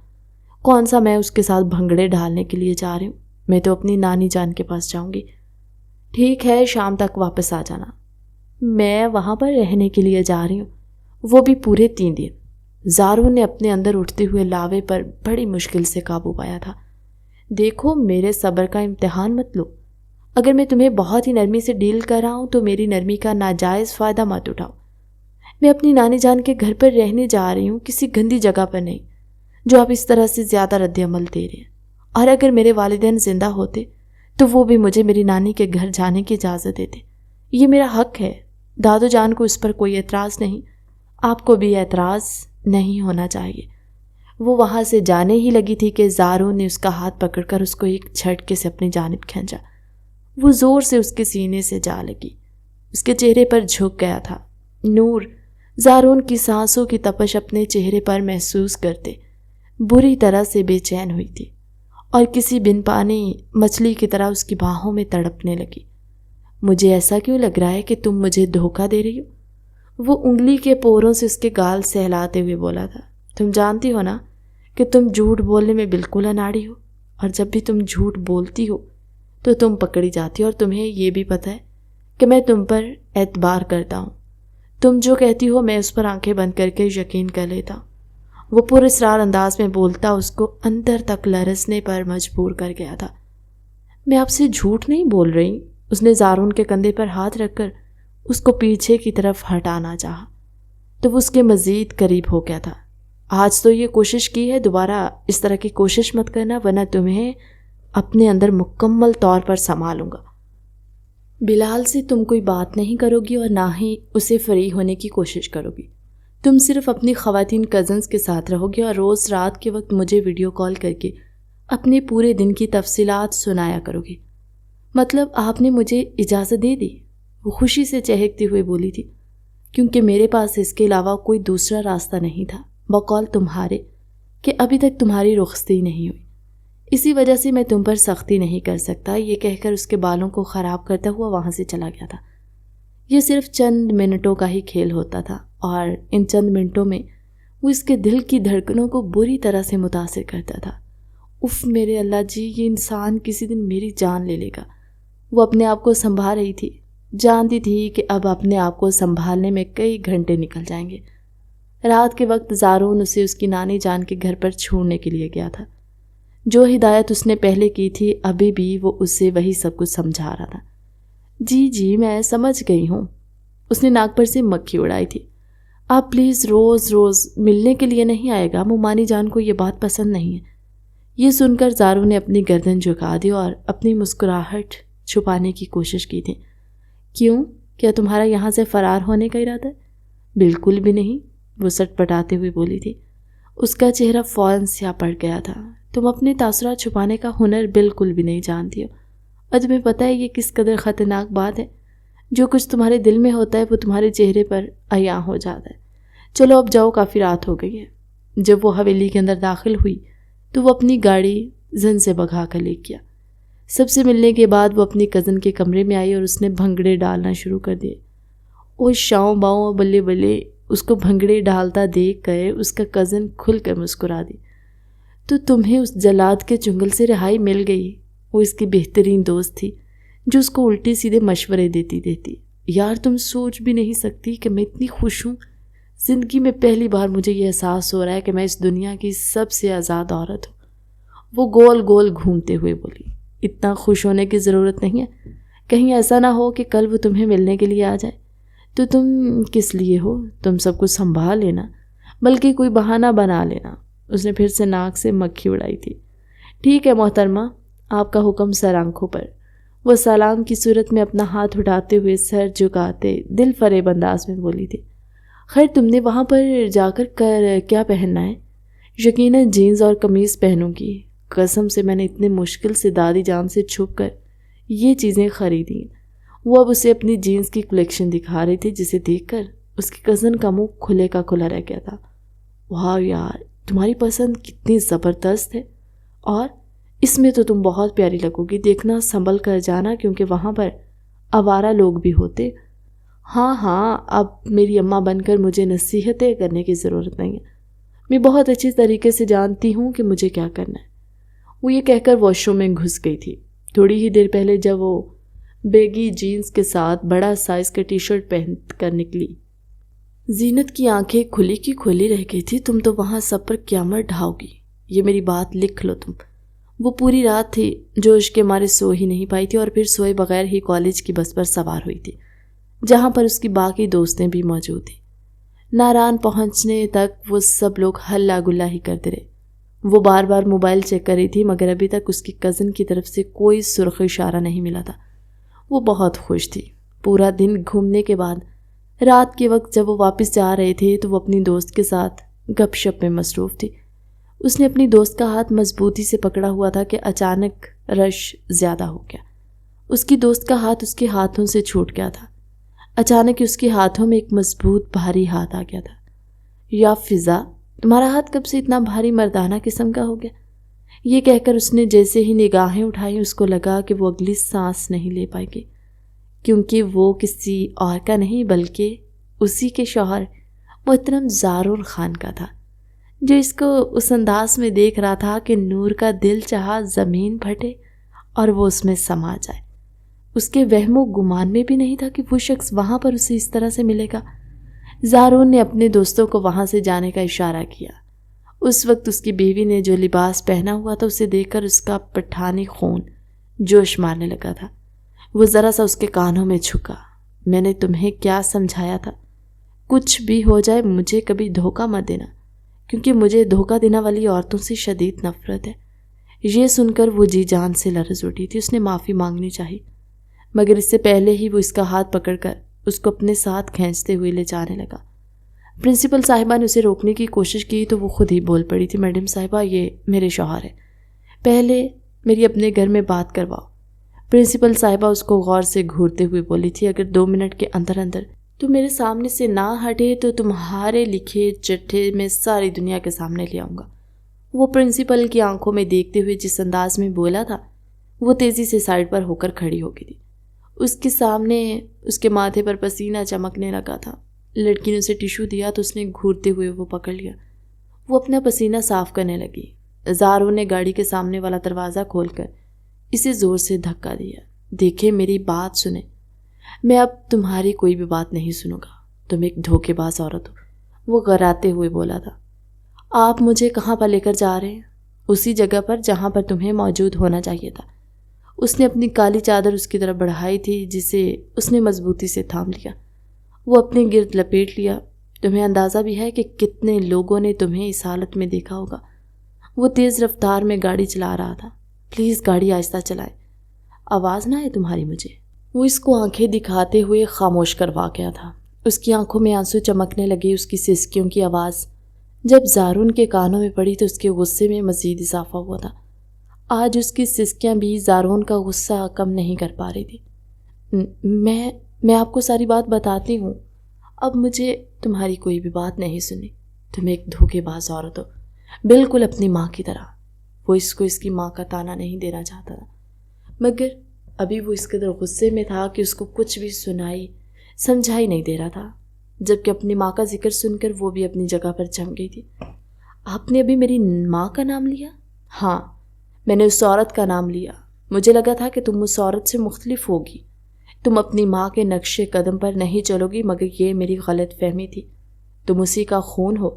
کون سا میں اس کے ساتھ بھنگڑے ڈالنے کے لیے جا رہی ہوں؟ میں تو اپنی نانی جان کے پاس جاؤں گی۔ ٹھیک ہے، شام تک واپس آ جانا۔ میں وہاں پر رہنے کے لیے جا رہی ہوں، وہ بھی پورے 3 دن۔ زارون نے اپنے اندر اٹھتے ہوئے لاوے پر بڑی مشکل سے قابو پایا تھا۔ دیکھو، میرے صبر کا امتحان مت لو۔ اگر میں تمہیں بہت ہی نرمی سے ڈیل کر رہا ہوں تو میری نرمی کا ناجائز فائدہ مت اٹھاؤ۔ میں اپنی نانی جان کے گھر پر رہنے جا رہی ہوں، کسی گندی جگہ پر نہیں جو آپ اس طرح سے زیادہ رد عمل دے رہے ہیں۔ اور اگر میرے والدین زندہ ہوتے تو وہ بھی مجھے میری نانی کے گھر جانے کی اجازت دیتے۔ یہ میرا حق ہے۔ دادو جان کو اس پر کوئی اعتراض نہیں، آپ کو بھی اعتراض نہیں ہونا چاہیے۔ وہ وہاں سے جانے ہی لگی تھی کہ زارون نے اس کا ہاتھ پکڑ کر اس کو ایک جھٹکے سے اپنی جانب کھینچا۔ وہ زور سے اس کے سینے سے جا لگی، اس کے چہرے پر جھک گیا تھا۔ نور زارون کی سانسوں کی تپش اپنے چہرے پر محسوس کرتے بری طرح سے بے چین ہوئی تھی اور کسی بن پانی مچھلی کی طرح اس کی باہوں میں تڑپنے لگی۔ مجھے ایسا کیوں لگ رہا ہے کہ تم مجھے دھوکہ دے رہی ہو؟ وہ انگلی کے پوروں سے اس کے گال سہلاتے ہوئے بولا تھا۔ تم جانتی ہو نا کہ تم جھوٹ بولنے میں بالکل اناڑی ہو، اور جب بھی تم جھوٹ بولتی ہو تو تم پکڑی جاتی ہو، اور تمہیں یہ بھی پتہ ہے کہ میں تم پر اعتبار کرتا ہوں۔ تم جو کہتی ہو میں اس پر آنکھیں بند کر کے یقین کر لیتا ہوں۔ وہ پراسرار انداز میں بولتا اس کو اندر تک لرزنے پر مجبور کر گیا تھا۔ میں آپ سے جھوٹ نہیں بول رہی۔ اس نے زارون کے کندھے پر ہاتھ رکھ کر اس کو پیچھے کی طرف ہٹانا چاہا تو وہ اس کے مزید قریب ہو گیا تھا۔ آج تو یہ کوشش کی ہے، دوبارہ اس طرح کی کوشش مت کرنا، ورنہ تمہیں اپنے اندر مکمل طور پر سنبھالوں گا۔ بلال سے تم کوئی بات نہیں کرو گی اور نہ ہی اسے فری ہونے کی کوشش کرو گی۔ تم صرف اپنی خواتین کزنز کے ساتھ رہو گے اور روز رات کے وقت مجھے ویڈیو کال کر کے اپنے پورے دن کی تفصیلات سنایا کرو گے۔ مطلب آپ نے مجھے اجازت دے دی؟ وہ خوشی سے چہکتے ہوئے بولی تھی، کیونکہ میرے پاس اس کے علاوہ کوئی دوسرا راستہ نہیں تھا بقول تمہارے کہ ابھی تک تمہاری رخصتی نہیں ہوئی، اسی وجہ سے میں تم پر سختی نہیں کر سکتا۔ یہ کہہ کر اس کے بالوں کو خراب کرتا ہوا وہاں سے چلا گیا تھا۔ یہ صرف چند منٹوں کا ہی کھیل ہوتا تھا اور ان چند منٹوں میں وہ اس کے دل کی دھڑکنوں کو بری طرح سے متاثر کرتا تھا۔ اف میرے اللہ جی، یہ انسان کسی دن میری جان لے لے گا۔ وہ اپنے آپ کو سنبھال رہی تھی، جانتی تھی کہ اب اپنے آپ کو سنبھالنے میں کئی گھنٹے نکل جائیں گے۔ رات کے وقت زارون اسے اس کی نانی جان کے گھر پر چھوڑنے کے لیے گیا تھا۔ جو ہدایت اس نے پہلے کی تھی ابھی بھی وہ اسے وہی سب کچھ سمجھا رہا تھا۔ جی میں سمجھ گئی ہوں۔ اس نے ناک پر سے مکھی اڑائی تھی۔ آپ پلیز روز روز ملنے کے لیے نہیں آئے گا، مومانی جان کو یہ بات پسند نہیں ہے۔ یہ سن کر زارون نے اپنی گردن جھکا دی اور اپنی مسکراہٹ چھپانے کی کوشش کی تھی۔ کیوں؟ کیا تمہارا یہاں سے فرار ہونے کا ارادہ ہے؟ بالکل بھی نہیں، وہ سٹ پٹاتے ہوئے بولی تھی۔ اس کا چہرہ فوراً سیاہ پڑ گیا تھا۔ تم اپنے تاثرات چھپانے کا ہنر بالکل بھی نہیں جانتی ہو، اور تمہیں پتہ ہے یہ کس قدر خطرناک بات ہے۔ جو کچھ تمہارے دل میں ہوتا ہے وہ تمہارے چہرے پر عیاں ہو جاتا ہے۔ چلو اب جاؤ، کافی رات ہو گئی ہے۔ جب وہ حویلی کے اندر داخل ہوئی تو وہ اپنی گاڑی زن سے بگھا کر لے گیا۔ سب سے ملنے کے بعد وہ اپنی کزن کے کمرے میں آئی اور اس نے بھنگڑے ڈالنا شروع کر دیے۔ او شاؤں باؤں بلے بلے، اس کو بھنگڑے ڈالتا دیکھ کر اس کا کزن کھل کر مسکرا دی۔ تو تمہیں اس جلاد کے چنگل سے رہائی مل گئی۔ وہ اس کی بہترین دوست تھی جو اس کو الٹے سیدھے مشورے دیتی یار تم سوچ بھی نہیں سکتی کہ میں اتنی خوش ہوں۔ زندگی میں پہلی بار مجھے یہ احساس ہو رہا ہے کہ میں اس دنیا کی سب سے آزاد عورت ہوں۔ وہ گول گول گھومتے ہوئے بولی، اتنا خوش ہونے کی ضرورت نہیں ہے، کہیں ایسا نہ ہو کہ کل وہ تمہیں ملنے کے لیے آ جائے تو تم کس لیے ہو؟ تم سب کچھ سنبھال لینا، بلکہ کوئی بہانہ بنا لینا۔ اس نے پھر سے ناک سے مکھی اڑائی تھی۔ ٹھیک ہے محترمہ، آپ کا حکم سر آنکھوں پر۔ وہ سلام کی صورت میں اپنا ہاتھ اٹھاتے ہوئے سر جھکاتے دل فریب انداز میں بولی تھی۔ خیر تم نے وہاں پر جا کر کیا پہننا ہے؟ یقیناً جینز اور قمیض پہنوں گی، قسم سے میں نے اتنے مشکل سے دادی جان سے چھپ کر یہ چیزیں خریدی ہیں۔ وہ اب اسے اپنی جینز کی کلیکشن دکھا رہی تھی، جسے دیکھ کر اس کی کزن کا منہ کھلے کا کھلا رہ گیا تھا۔ واہ یار، تمہاری پسند کتنی زبردست ہے، اور اس میں تو تم بہت پیاری لگو گی۔ دیکھنا سنبھل کر جانا، کیونکہ وہاں پر آوارہ لوگ بھی ہوتے۔ ہاں، اب میری اماں بن کر مجھے نصیحتیں کرنے کی ضرورت نہیں ہے، میں بہت اچھی طریقے سے جانتی ہوں کہ مجھے کیا کرنا ہے۔ وہ یہ کہہ کر واش روم میں گھس گئی تھی۔ تھوڑی ہی دیر پہلے جب وہ بیگی جینز کے ساتھ بڑا سائز کا ٹی شرٹ پہن کر نکلی، زینت کی آنکھیں کھلی کی کھلی رہ گئی تھی۔ تم تو وہاں سب پر قیامت ڈھاؤ گی، یہ میری بات لکھ لو تم۔ وہ پوری رات تھی، جوش کے مارے سو ہی نہیں پائی تھی، اور پھر سوئے بغیر ہی کالج کی بس پر سوار ہوئی تھی، جہاں پر اس کی باقی دوستیں بھی موجود تھیں۔ ناران پہنچنے تک وہ سب لوگ ہلا گلا ہی کرتے رہے۔ وہ بار بار موبائل چیک کر رہی تھی، مگر ابھی تک اس کی کزن کی طرف سے کوئی سرخ اشارہ نہیں ملا تھا۔ وہ بہت خوش تھی۔ پورا دن گھومنے کے بعد رات کے وقت جب وہ واپس جا رہے تھے تو وہ اپنی دوست کے ساتھ گپ شپ میں مصروف تھی۔ اس نے اپنی دوست کا ہاتھ مضبوطی سے پکڑا ہوا تھا کہ اچانک رش زیادہ ہو گیا۔ اس کی دوست کا ہاتھ اس کے ہاتھوں سے چھوٹ گیا تھا۔ اچانک اس کے ہاتھوں میں ایک مضبوط بھاری ہاتھ آ گیا تھا۔ یا فضا، تمہارا ہاتھ کب سے اتنا بھاری مردانہ قسم کا ہو گیا؟ یہ کہہ کر اس نے جیسے ہی نگاہیں اٹھائیں، اس کو لگا کہ وہ اگلی سانس نہیں لے پائے گی، کیونکہ وہ کسی اور کا نہیں بلکہ اسی کے شوہر محترم زارون خان کا تھا، جو اس کو اس انداز میں دیکھ رہا تھا کہ نور کا دل چاہا زمین پھٹے اور وہ اس میں سما جائے۔ اس کے وہم و گمان میں بھی نہیں تھا کہ وہ شخص وہاں پر اسے اس طرح سے ملے گا۔ زارون نے اپنے دوستوں کو وہاں سے جانے کا اشارہ کیا۔ اس وقت اس کی بیوی نے جو لباس پہنا ہوا تھا اسے دیکھ کر اس کا پٹھانی خون جوش مارنے لگا تھا۔ وہ ذرا سا اس کے کانوں میں جھکا۔ میں نے تمہیں کیا سمجھایا تھا؟ کچھ بھی ہو جائے مجھے کبھی دھوکہ مت دینا، کیونکہ مجھے دھوکہ دینے والی عورتوں سے شدید نفرت ہے۔ یہ سن کر وہ جی جان سے لرز اٹھی تھی۔ اس نے معافی مانگنی چاہی، مگر اس سے پہلے ہی وہ اس کا ہاتھ پکڑ کر اس کو اپنے ساتھ کھینچتے ہوئے لے جانے لگا۔ پرنسپل صاحبہ نے اسے روکنے کی کوشش کی تو وہ خود ہی بول پڑی تھی، میڈم صاحبہ یہ میرے شوہر ہے، پہلے میری اپنے گھر میں بات کرواؤ۔ پرنسپل صاحبہ اس کو غور سے گھورتے ہوئے بولی تھی، اگر 2 منٹ کے اندر اندر تم میرے سامنے سے نہ ہٹے تو تمہارے لکھے چٹھے میں ساری دنیا کے سامنے لے آؤں گا۔ وہ پرنسپل کی آنکھوں میں دیکھتے ہوئے جس انداز میں بولا تھا، وہ تیزی سے سائڈ پر ہو کر کھڑی ہو گئی تھی۔ اس کے سامنے اس کے ماتھے پر پسینہ چمکنے لگا تھا۔ لڑکی نے اسے ٹیشو دیا تو اس نے گھورتے ہوئے وہ پکڑ لیا۔ وہ اپنا پسینہ صاف کرنے لگی۔ زارو نے گاڑی کے سامنے والا دروازہ کھول کر اسے زور سے دھکا دیا۔ دیکھیں میری بات سنیں، میں اب تمہاری کوئی بھی بات نہیں سنوں گا، تم ایک دھوکے باز عورت ہو، وہ غراتے ہوئے بولا تھا۔ آپ مجھے کہاں پر لے کر جا رہے ہیں؟ اسی جگہ پر جہاں پر تمہیں موجود ہونا چاہیے تھا۔ اس نے اپنی کالی چادر اس کی طرف بڑھائی تھی، جسے اس نے مضبوطی سے تھام لیا۔ وہ اپنے گرد لپیٹ لیا۔ تمہیں اندازہ بھی ہے کہ کتنے لوگوں نے تمہیں اس حالت میں دیکھا ہوگا۔ وہ تیز رفتار میں گاڑی چلا رہا تھا۔ پلیز گاڑی آہستہ چلائیں، آواز نہ آئے تمہاری مجھے۔ وہ اس کو آنکھیں دکھاتے ہوئے خاموش کروا گیا تھا۔ اس کی آنکھوں میں آنسو چمکنے لگے۔ اس کی سسکیوں کی آواز جب زارون کے کانوں میں پڑی تو اس کے غصے میں مزید اضافہ ہوا تھا۔ آج اس کی سسکیاں بھی زارون کا غصہ کم نہیں کر پا رہی تھی۔ میں آپ کو ساری بات بتاتی ہوں، اب مجھے تمہاری کوئی بھی بات نہیں سنی۔ تم ایک دھوکے باز عورت ہو، بالکل اپنی ماں کی طرح۔ وہ اس کو اس کی ماں کا طعنہ نہیں دینا چاہتا تھا، مگر ابھی وہ اس قدر غصے میں تھا کہ اس کو کچھ بھی سمجھائی نہیں دے رہا تھا، جبکہ اپنی ماں کا ذکر سن کر وہ بھی اپنی جگہ پر جم گئی تھی۔ آپ نے ابھی میری ماں کا نام لیا؟ ہاں، میں نے اس عورت کا نام لیا۔ مجھے لگا تھا کہ تم اس عورت سے مختلف ہوگی، تم اپنی ماں کے نقش قدم پر نہیں چلو گی، مگر یہ میری غلط فہمی تھی۔ تم اسی کا خون ہو،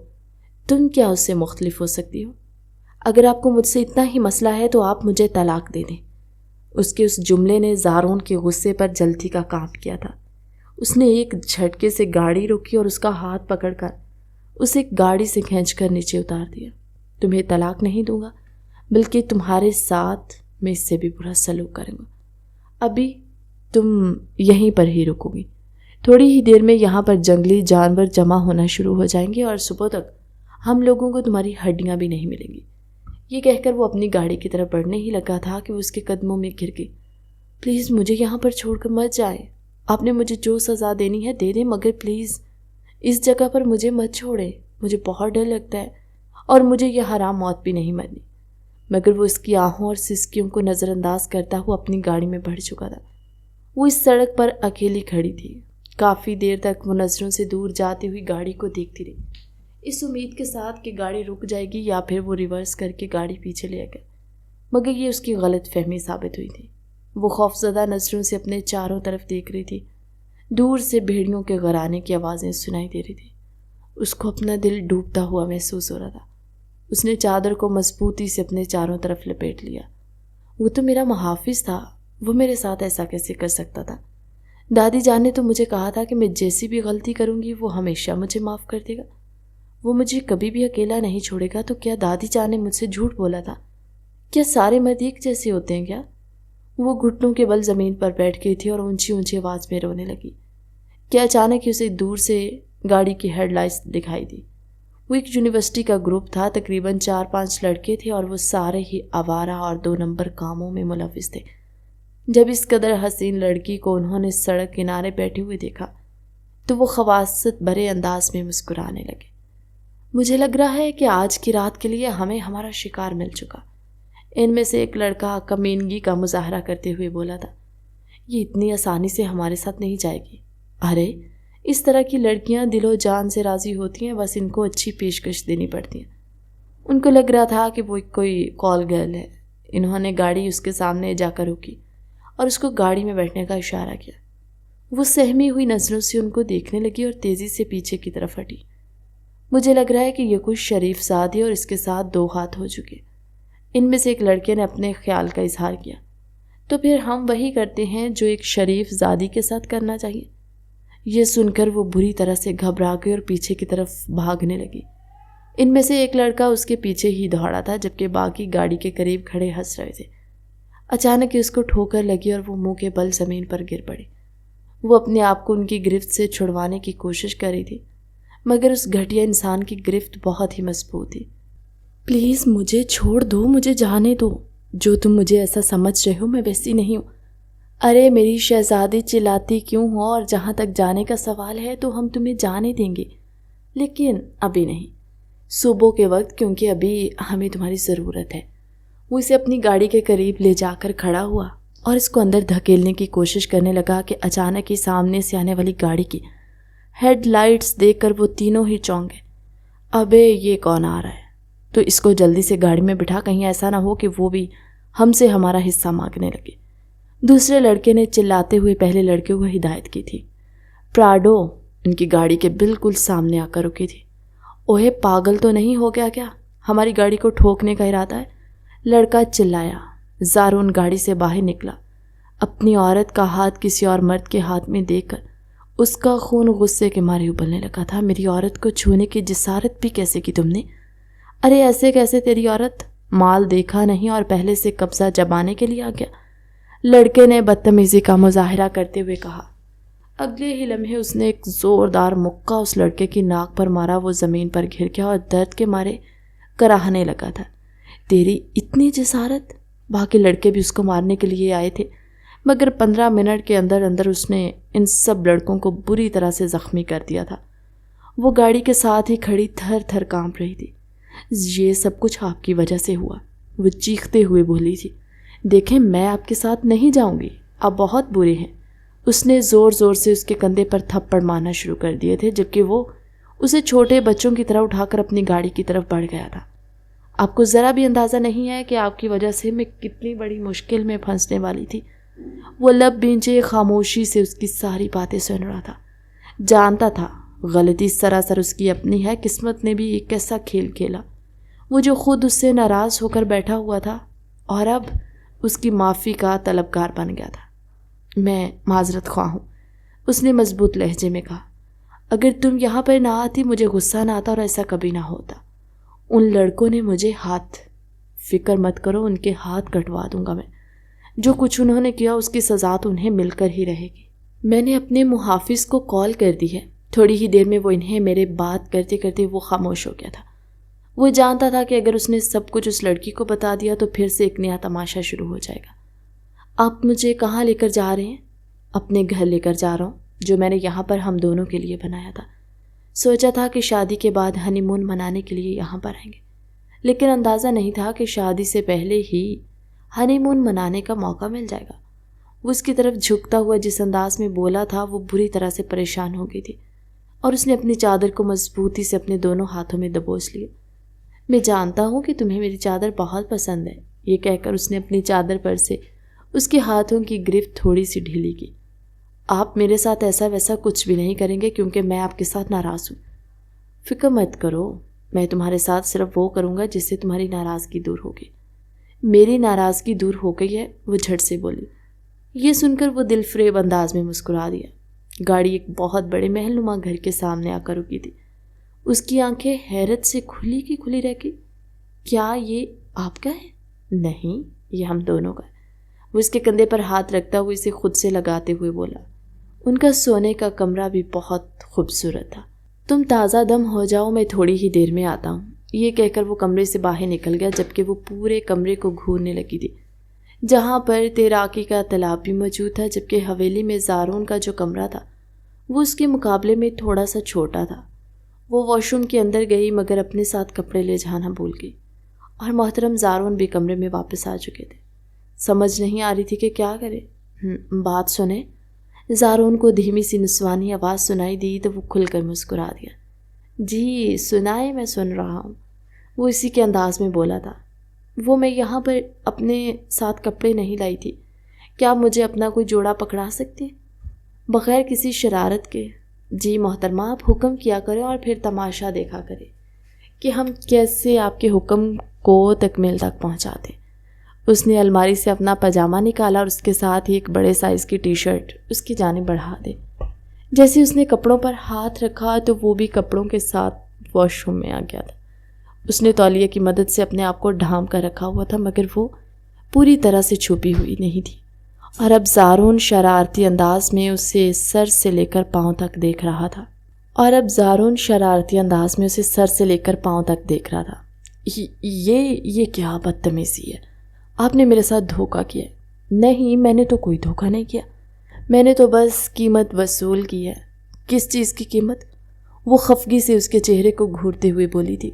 تم کیا اس سے مختلف ہو سکتی ہو؟ اگر آپ کو مجھ سے اتنا ہی مسئلہ ہے تو آپ مجھے طلاق دے دیں۔ اس کے اس جملے نے زارون کے غصے پر جلتی کا کام کیا تھا۔ اس نے ایک جھٹکے سے گاڑی روکی اور اس کا ہاتھ پکڑ کر اسے گاڑی سے کھینچ کر نیچے اتار دیا۔ تمہیں طلاق نہیں دوں گا، بلکہ تمہارے ساتھ میں اس سے بھی برا سلوک کروں گا۔ ابھی تم یہیں پر ہی رکو گی، تھوڑی ہی دیر میں یہاں پر جنگلی جانور جمع ہونا شروع ہو جائیں گے اور صبح تک ہم لوگوں کو تمہاری ہڈیاں بھی نہیں ملیں گی۔ یہ کہہ کر وہ اپنی گاڑی کی طرف بڑھنے ہی لگا تھا کہ وہ اس کے قدموں میں گر گئی۔ پلیز مجھے یہاں پر چھوڑ کر مت جائیں، آپ نے مجھے جو سزا دینی ہے دے دیں، مگر پلیز اس جگہ پر مجھے مت چھوڑیں، مجھے بہت ڈر لگتا ہے اور مجھے یہ حرام موت بھی نہیں مرنی۔ مگر وہ اس کی آہوں اور سسکیوں کو نظر انداز کرتا ہوا اپنی گاڑی میں بڑھ چکا تھا۔ وہ اس سڑک پر اکیلی کھڑی تھی۔ کافی دیر تک وہ نظروں سے دور جاتی ہوئی گاڑی کو دیکھتی رہی، اس امید کے ساتھ کہ گاڑی رک جائے گی یا پھر وہ ریورس کر کے گاڑی پیچھے لے گئے، مگر یہ اس کی غلط فہمی ثابت ہوئی تھی۔ وہ خوفزدہ نظروں سے اپنے چاروں طرف دیکھ رہی تھی۔ دور سے بھیڑیوں کے غرانے کی آوازیں سنائی دے رہی تھی۔ اس کو اپنا دل ڈوبتا ہوا محسوس ہو رہا تھا۔ اس نے چادر کو مضبوطی سے اپنے چاروں طرف لپیٹ لیا۔ وہ تو میرا محافظ تھا، وہ میرے ساتھ ایسا کیسے کر سکتا تھا؟ دادی جان نے تو مجھے کہا تھا کہ میں جیسی بھی غلطی کروں گی وہ ہمیشہ مجھے معاف کر دے گا، وہ مجھے کبھی بھی اکیلا نہیں چھوڑے گا۔ تو کیا دادی جان نے مجھ سے جھوٹ بولا تھا؟ کیا سارے مرد ایک جیسے ہوتے ہیں کیا؟ وہ گھٹنوں کے بل زمین پر بیٹھ گئی تھی اور اونچی اونچی آواز میں رونے لگی کہ اچانک اسے دور سے گاڑی کی ہیڈ لائٹس دکھائی دی۔ وہ ایک یونیورسٹی کا گروپ تھا، تقریباً 4-5 لڑکے تھے اور وہ سارے ہی آوارہ اور 2 نمبر کاموں میں ملوث تھے۔ جب اس قدر حسین لڑکی کو انہوں نے سڑک کنارے بیٹھے ہوئے دیکھا تو وہ خواصت بھرے انداز میں مسکرانے لگے۔ مجھے لگ رہا ہے کہ آج کی رات کے لیے ہمیں ہمارا شکار مل چکا، ان میں سے ایک لڑکا کمینگی کا مظاہرہ کرتے ہوئے بولا تھا۔ یہ اتنی آسانی سے ہمارے ساتھ نہیں جائے گی۔ ارے اس طرح کی لڑکیاں دل و جان سے راضی ہوتی ہیں، بس ان کو اچھی پیشکش دینی پڑتی ہیں۔ ان کو لگ رہا تھا کہ وہ کوئی کال گرل ہے۔ انہوں نے گاڑی اس کے سامنے جا کر روکی اور اس کو گاڑی میں بیٹھنے کا اشارہ کیا۔ وہ سہمی ہوئی نظروں سے ان کو دیکھنے لگی اور تیزی سے پیچھے کی طرف ہٹی۔ مجھے لگ رہا ہے کہ یہ کوئی شریف ذات ہے اور اس کے ساتھ 2 ہاتھ ہو چکے۔ ان میں سے ایک لڑکے نے اپنے خیال کا اظہار کیا۔ تو پھر ہم وہی کرتے ہیں جو ایک شریف زادی کے ساتھ کرنا چاہیے۔ یہ سن کر وہ بری طرح سے گھبرا گئی اور پیچھے کی طرف بھاگنے لگی۔ ان میں سے ایک لڑکا اس کے پیچھے ہی دوڑا تھا، جبکہ باقی گاڑی کے قریب کھڑے ہنس رہے تھے۔ اچانک ہی اس کو ٹھوکر لگی اور وہ منہ کے بل زمین پر گر پڑی۔ وہ اپنے آپ کو ان کی گرفت سے چھڑوانے کی کوشش کر رہی تھی، مگر اس گھٹیا انسان کی گرفت بہت ہی مضبوط تھی۔ پلیز مجھے چھوڑ دو، مجھے جانے دو، جو تم مجھے ایسا سمجھ رہے ہو میں ویسی نہیں ہوں۔ ارے میری شہزادی، چلاتی کیوں ہو؟ اور جہاں تک جانے کا سوال ہے تو ہم تمہیں جانے دیں گے، لیکن ابھی نہیں، صبح کے وقت، کیونکہ ابھی ہمیں تمہاری ضرورت ہے۔ وہ اسے اپنی گاڑی کے قریب لے جا کر کھڑا ہوا اور اس کو اندر دھکیلنے کی کوشش کرنے لگا کہ اچانک ہی سامنے سے آنے والی گاڑی کی ہیڈ لائٹس دیکھ کر وہ تینوں ہی چونک گئے۔ ابے یہ کون آ رہا ہے؟ تو اس کو جلدی سے گاڑی میں بٹھا، کہیں ایسا نہ ہو کہ وہ بھی ہم سے ہمارا حصہ مانگنے لگے۔ دوسرے لڑکے نے چلاتے ہوئے پہلے لڑکے کو ہدایت کی تھی۔ پراڈو ان کی گاڑی کے بالکل سامنے آ کر رکی تھی۔ اوہے پاگل تو نہیں ہو گیا کیا؟ ہماری گاڑی کو ٹھوکنے کا ارادہ ہے؟ لڑکا چلایا۔ زارون گاڑی سے باہر نکلا۔ اپنی عورت کا ہاتھ کسی اور مرد کے ہاتھ میں دیکھ کر اس کا خون غصے کے مارے ابلنے لگا تھا۔ میری عورت کو چھونے کی جسارت بھی کیسے کی تم نے؟ ارے ایسے کیسے؟ تیری عورت مال دیکھا نہیں اور پہلے سے قبضہ جمانے کے لیے آ گیا، لڑکے نے بدتمیزی کا مظاہرہ کرتے ہوئے کہا۔ اگلے ہی لمحے اس نے ایک زوردار مکہ اس لڑکے کی ناک پر مارا۔ وہ زمین پر گر گیا اور درد کے مارے کراہنے لگا تھا۔ تیری اتنی جسارت؟ باقی لڑکے بھی اس کو مارنے کے لیے آئے تھے، مگر 15 منٹ کے اندر اندر اس نے ان سب لڑکوں کو بری طرح سے زخمی کر دیا تھا۔ وہ گاڑی کے ساتھ ہی کھڑی تھر تھر کانپ رہی تھی۔ یہ سب کچھ آپ کی وجہ سے ہوا، وہ چیختے ہوئے بولی تھی۔ دیکھیں میں آپ کے ساتھ نہیں جاؤں گی، آپ بہت برے ہیں۔ اس نے زور زور سے اس کے کندھے پر تھپڑ مارنا شروع کر دیے تھے، جبکہ وہ اسے چھوٹے بچوں کی طرح اٹھا کر اپنی گاڑی کی طرف بڑھ گیا تھا۔ آپ کو ذرا بھی اندازہ نہیں ہے کہ آپ کی وجہ سے میں کتنی بڑی مشکل میں پھنسنے والی تھی۔ وہ لب بینچے خاموشی سے اس کی ساری باتیں سن رہا تھا۔ جانتا تھا غلطی سراسر اس کی اپنی ہے، قسمت نے بھی ایک ایسا کھیل کھیلا۔ وہ جو خود اس سے ناراض ہو کر بیٹھا ہوا تھا اور اب اس کی معافی کا طلبگار بن گیا تھا۔ میں معذرت خواہ ہوں، اس نے مضبوط لہجے میں کہا۔ اگر تم یہاں پر نہ آتی مجھے غصہ نہ آتا اور ایسا کبھی نہ ہوتا۔ ان لڑکوں نے مجھے فکر مت کرو، ان کے ہاتھ کٹوا دوں گا میں۔ جو کچھ انہوں نے کیا اس کی سزا تو انہیں مل کر ہی رہے گی۔ میں نے اپنے محافظ کو کال کر دی ہے، تھوڑی ہی دیر میں وہ انہیں میرے بات کرتے کرتے وہ خاموش ہو گیا تھا۔ وہ جانتا تھا کہ اگر اس نے سب کچھ اس لڑکی کو بتا دیا تو پھر سے ایک نیا تماشا شروع ہو جائے گا۔ آپ مجھے کہاں لے کر جا رہے ہیں؟ اپنے گھر لے کر جا رہا ہوں، جو میں نے یہاں پر ہم دونوں کے لیے بنایا تھا۔ سوچا تھا کہ شادی کے بعد ہنی مون منانے کے لیے یہاں پر آئیں گے، لیکن اندازہ نہیں تھا کہ شادی سے پہلے ہی ہنی مون منانے کا موقع مل جائے گا۔ وہ اس کی طرف جھکتا ہوا جس انداز میں بولا تھا وہ بری طرح سے پریشان ہو گئی تھی، اور اس نے اپنی چادر کو مضبوطی سے اپنے دونوں ہاتھوں میں دبوچ لیا۔ میں جانتا ہوں کہ تمہیں میری چادر بہت پسند ہے، یہ کہہ کر اس نے اپنی چادر پر سے اس کے ہاتھوں کی گرفت تھوڑی سی ڈھیلی کی۔ آپ میرے ساتھ ایسا ویسا کچھ بھی نہیں کریں گے کیونکہ میں آپ کے ساتھ ناراض ہوں۔ فکر مت کرو، میں تمہارے ساتھ صرف وہ کروں گا جس سے تمہاری ناراضگی دور ہوگی۔ میری ناراضگی دور ہو گئی ہے، وہ جھٹ سے بولی۔ یہ سن کر وہ دل فریب انداز میں مسکرا دیا۔ گاڑی ایک بہت بڑے محل نما گھر کے سامنے آ کر رکی تھی۔ اس کی آنکھیں حیرت سے کھلی کی کھلی رہ گئی۔ کیا یہ آپ کا ہے؟ نہیں، یہ ہم دونوں کا ہے۔ وہ اس کے کندھے پر ہاتھ رکھتا ہوئے اسے خود سے لگاتے ہوئے بولا۔ ان کا سونے کا کمرہ بھی بہت خوبصورت تھا۔ تم تازہ دم ہو جاؤ، میں تھوڑی ہی دیر میں آتا ہوں، یہ کہہ کر وہ کمرے سے باہر نکل گیا، جبکہ وہ پورے کمرے کو گھورنے لگی تھی، جہاں پر تیراکی کا تالاب بھی موجود تھا، جبکہ حویلی میں زارون کا جو کمرہ تھا وہ اس کے مقابلے میں تھوڑا سا چھوٹا تھا۔ وہ واش روم کے اندر گئی مگر اپنے ساتھ کپڑے لے جانا بھول گئی، اور محترم زارون بھی کمرے میں واپس آ چکے تھے۔ سمجھ نہیں آ رہی تھی کہ کیا کرے۔ بات سنیں؟ زارون کو دھیمی سی نسوانی آواز سنائی دی تو وہ کھل کر مسکرا دیا۔ جی سنائے، میں سن رہا ہوں، وہ اسی کے انداز میں بولا تھا۔ وہ میں یہاں پر اپنے ساتھ کپڑے نہیں لائی تھی، کیا آپ مجھے اپنا کوئی جوڑا پکڑا سکتے ہیں بغیر کسی شرارت کے؟ جی محترمہ، آپ حکم کیا کریں اور پھر تماشا دیکھا کریں کہ ہم کیسے آپ کے حکم کو تکمیل تک پہنچاتے۔ اس نے الماری سے اپنا پاجامہ نکالا اور اس کے ساتھ ہی ایک بڑے سائز کی ٹی شرٹ اس کی جانب بڑھا دی۔ جیسے اس نے کپڑوں پر ہاتھ رکھا تو وہ بھی کپڑوں کے ساتھ واش روم میں آ گیا تھا۔ اس نے تولیے کی مدد سے اپنے آپ کو ڈھانپ کر رکھا ہوا تھا مگر وہ پوری طرح سے چھپی ہوئی نہیں تھی، اور اب زارون شرارتی انداز میں اسے سر سے لے کر پاؤں تک دیکھ رہا تھا۔ یہ کیا بدتمیزی ہے؟ آپ نے میرے ساتھ دھوکہ کیا؟ نہیں، میں نے تو کوئی دھوکہ نہیں کیا، میں نے تو بس قیمت وصول کی ہے۔ کس چیز کی قیمت؟ وہ خفگی سے اس کے چہرے کو گھورتے ہوئے بولی تھی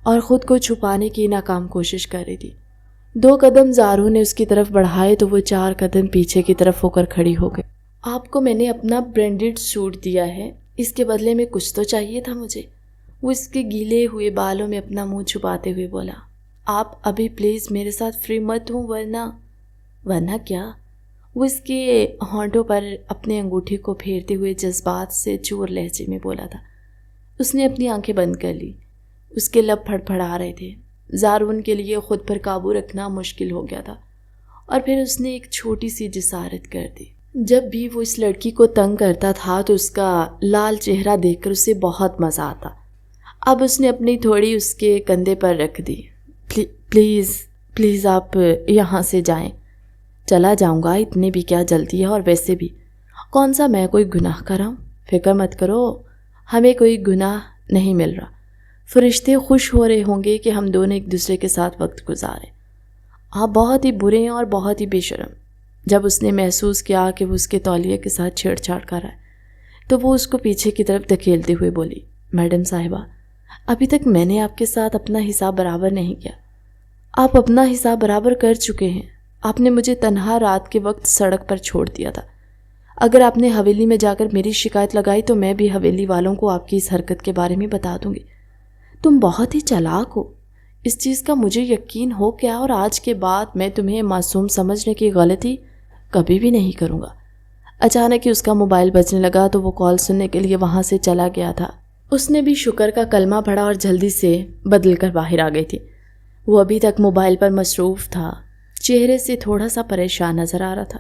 اور خود کو چھپانے کی ناکام کوشش کر رہی تھی۔ 2 قدم زارون نے اس کی طرف بڑھائے تو وہ 4 قدم پیچھے کی طرف ہو کر کھڑی ہو گئی۔ آپ کو میں نے اپنا برانڈڈ سوٹ دیا ہے، اس کے بدلے میں کچھ تو چاہیے تھا مجھے۔ وہ اس کے گیلے ہوئے بالوں میں اپنا منہ چھپاتے ہوئے بولا۔ آپ ابھی پلیز میرے ساتھ فری مت ہوں، ورنہ کیا؟ وہ اس کے ہونٹوں پر اپنے انگوٹھی کو پھیرتے ہوئے جذبات سے چور لہجے میں بولا تھا۔ اس نے اپنی آنکھیں بند کر لی، اس کے لب پھڑپھڑا رہے تھے۔ زارون کے لیے خود پر قابو رکھنا مشکل ہو گیا تھا، اور پھر اس نے ایک چھوٹی سی جسارت کر دی۔ جب بھی وہ اس لڑکی کو تنگ کرتا تھا تو اس کا لال چہرہ دیکھ کر اسے بہت مزہ آتا۔ اب اس نے اپنی تھوڑی اس کے کندھے پر رکھ دی۔ پلیز آپ یہاں سے جائیں۔ چلا جاؤں گا، اتنے بھی کیا جلدی ہے، اور ویسے بھی کون سا میں کوئی گناہ کر رہا ہوں؟ فکر مت کرو، ہمیں کوئی گناہ نہیں مل رہا۔ فرشتے خوش ہو رہے ہوں گے کہ ہم دونوں ایک دوسرے کے ساتھ وقت گزاریں۔ آپ بہت ہی برے ہیں اور بہت ہی بے شرم۔ جب اس نے محسوس کیا کہ وہ اس کے تولیے کے ساتھ چھیڑ چھاڑ کر رہا ہے تو وہ اس کو پیچھے کی طرف دھکیلتے ہوئے بولی، میڈم صاحبہ، ابھی تک میں نے آپ کے ساتھ اپنا حساب برابر نہیں کیا۔ آپ اپنا حساب برابر کر چکے ہیں۔ آپ نے مجھے تنہا رات کے وقت سڑک پر چھوڑ دیا تھا۔ اگر آپ نے حویلی میں جا کر میری شکایت لگائی تو میں بھی حویلی والوں کو آپ کی اس حرکت کے بارے میں بتا دوں گی۔ تم بہت ہی چالاک ہو، اس چیز کا مجھے یقین ہو کیا، اور آج کے بعد میں تمہیں معصوم سمجھنے کی غلطی کبھی بھی نہیں کروں گا۔ اچانک ہی اس کا موبائل بجنے لگا تو وہ کال سننے کے لیے وہاں سے چلا گیا تھا۔ اس نے بھی شکر کا کلمہ پڑھا اور جلدی سے بدل کر باہر آ گئی تھی۔ وہ ابھی تک موبائل پر مصروف تھا، چہرے سے تھوڑا سا پریشان نظر آ رہا تھا۔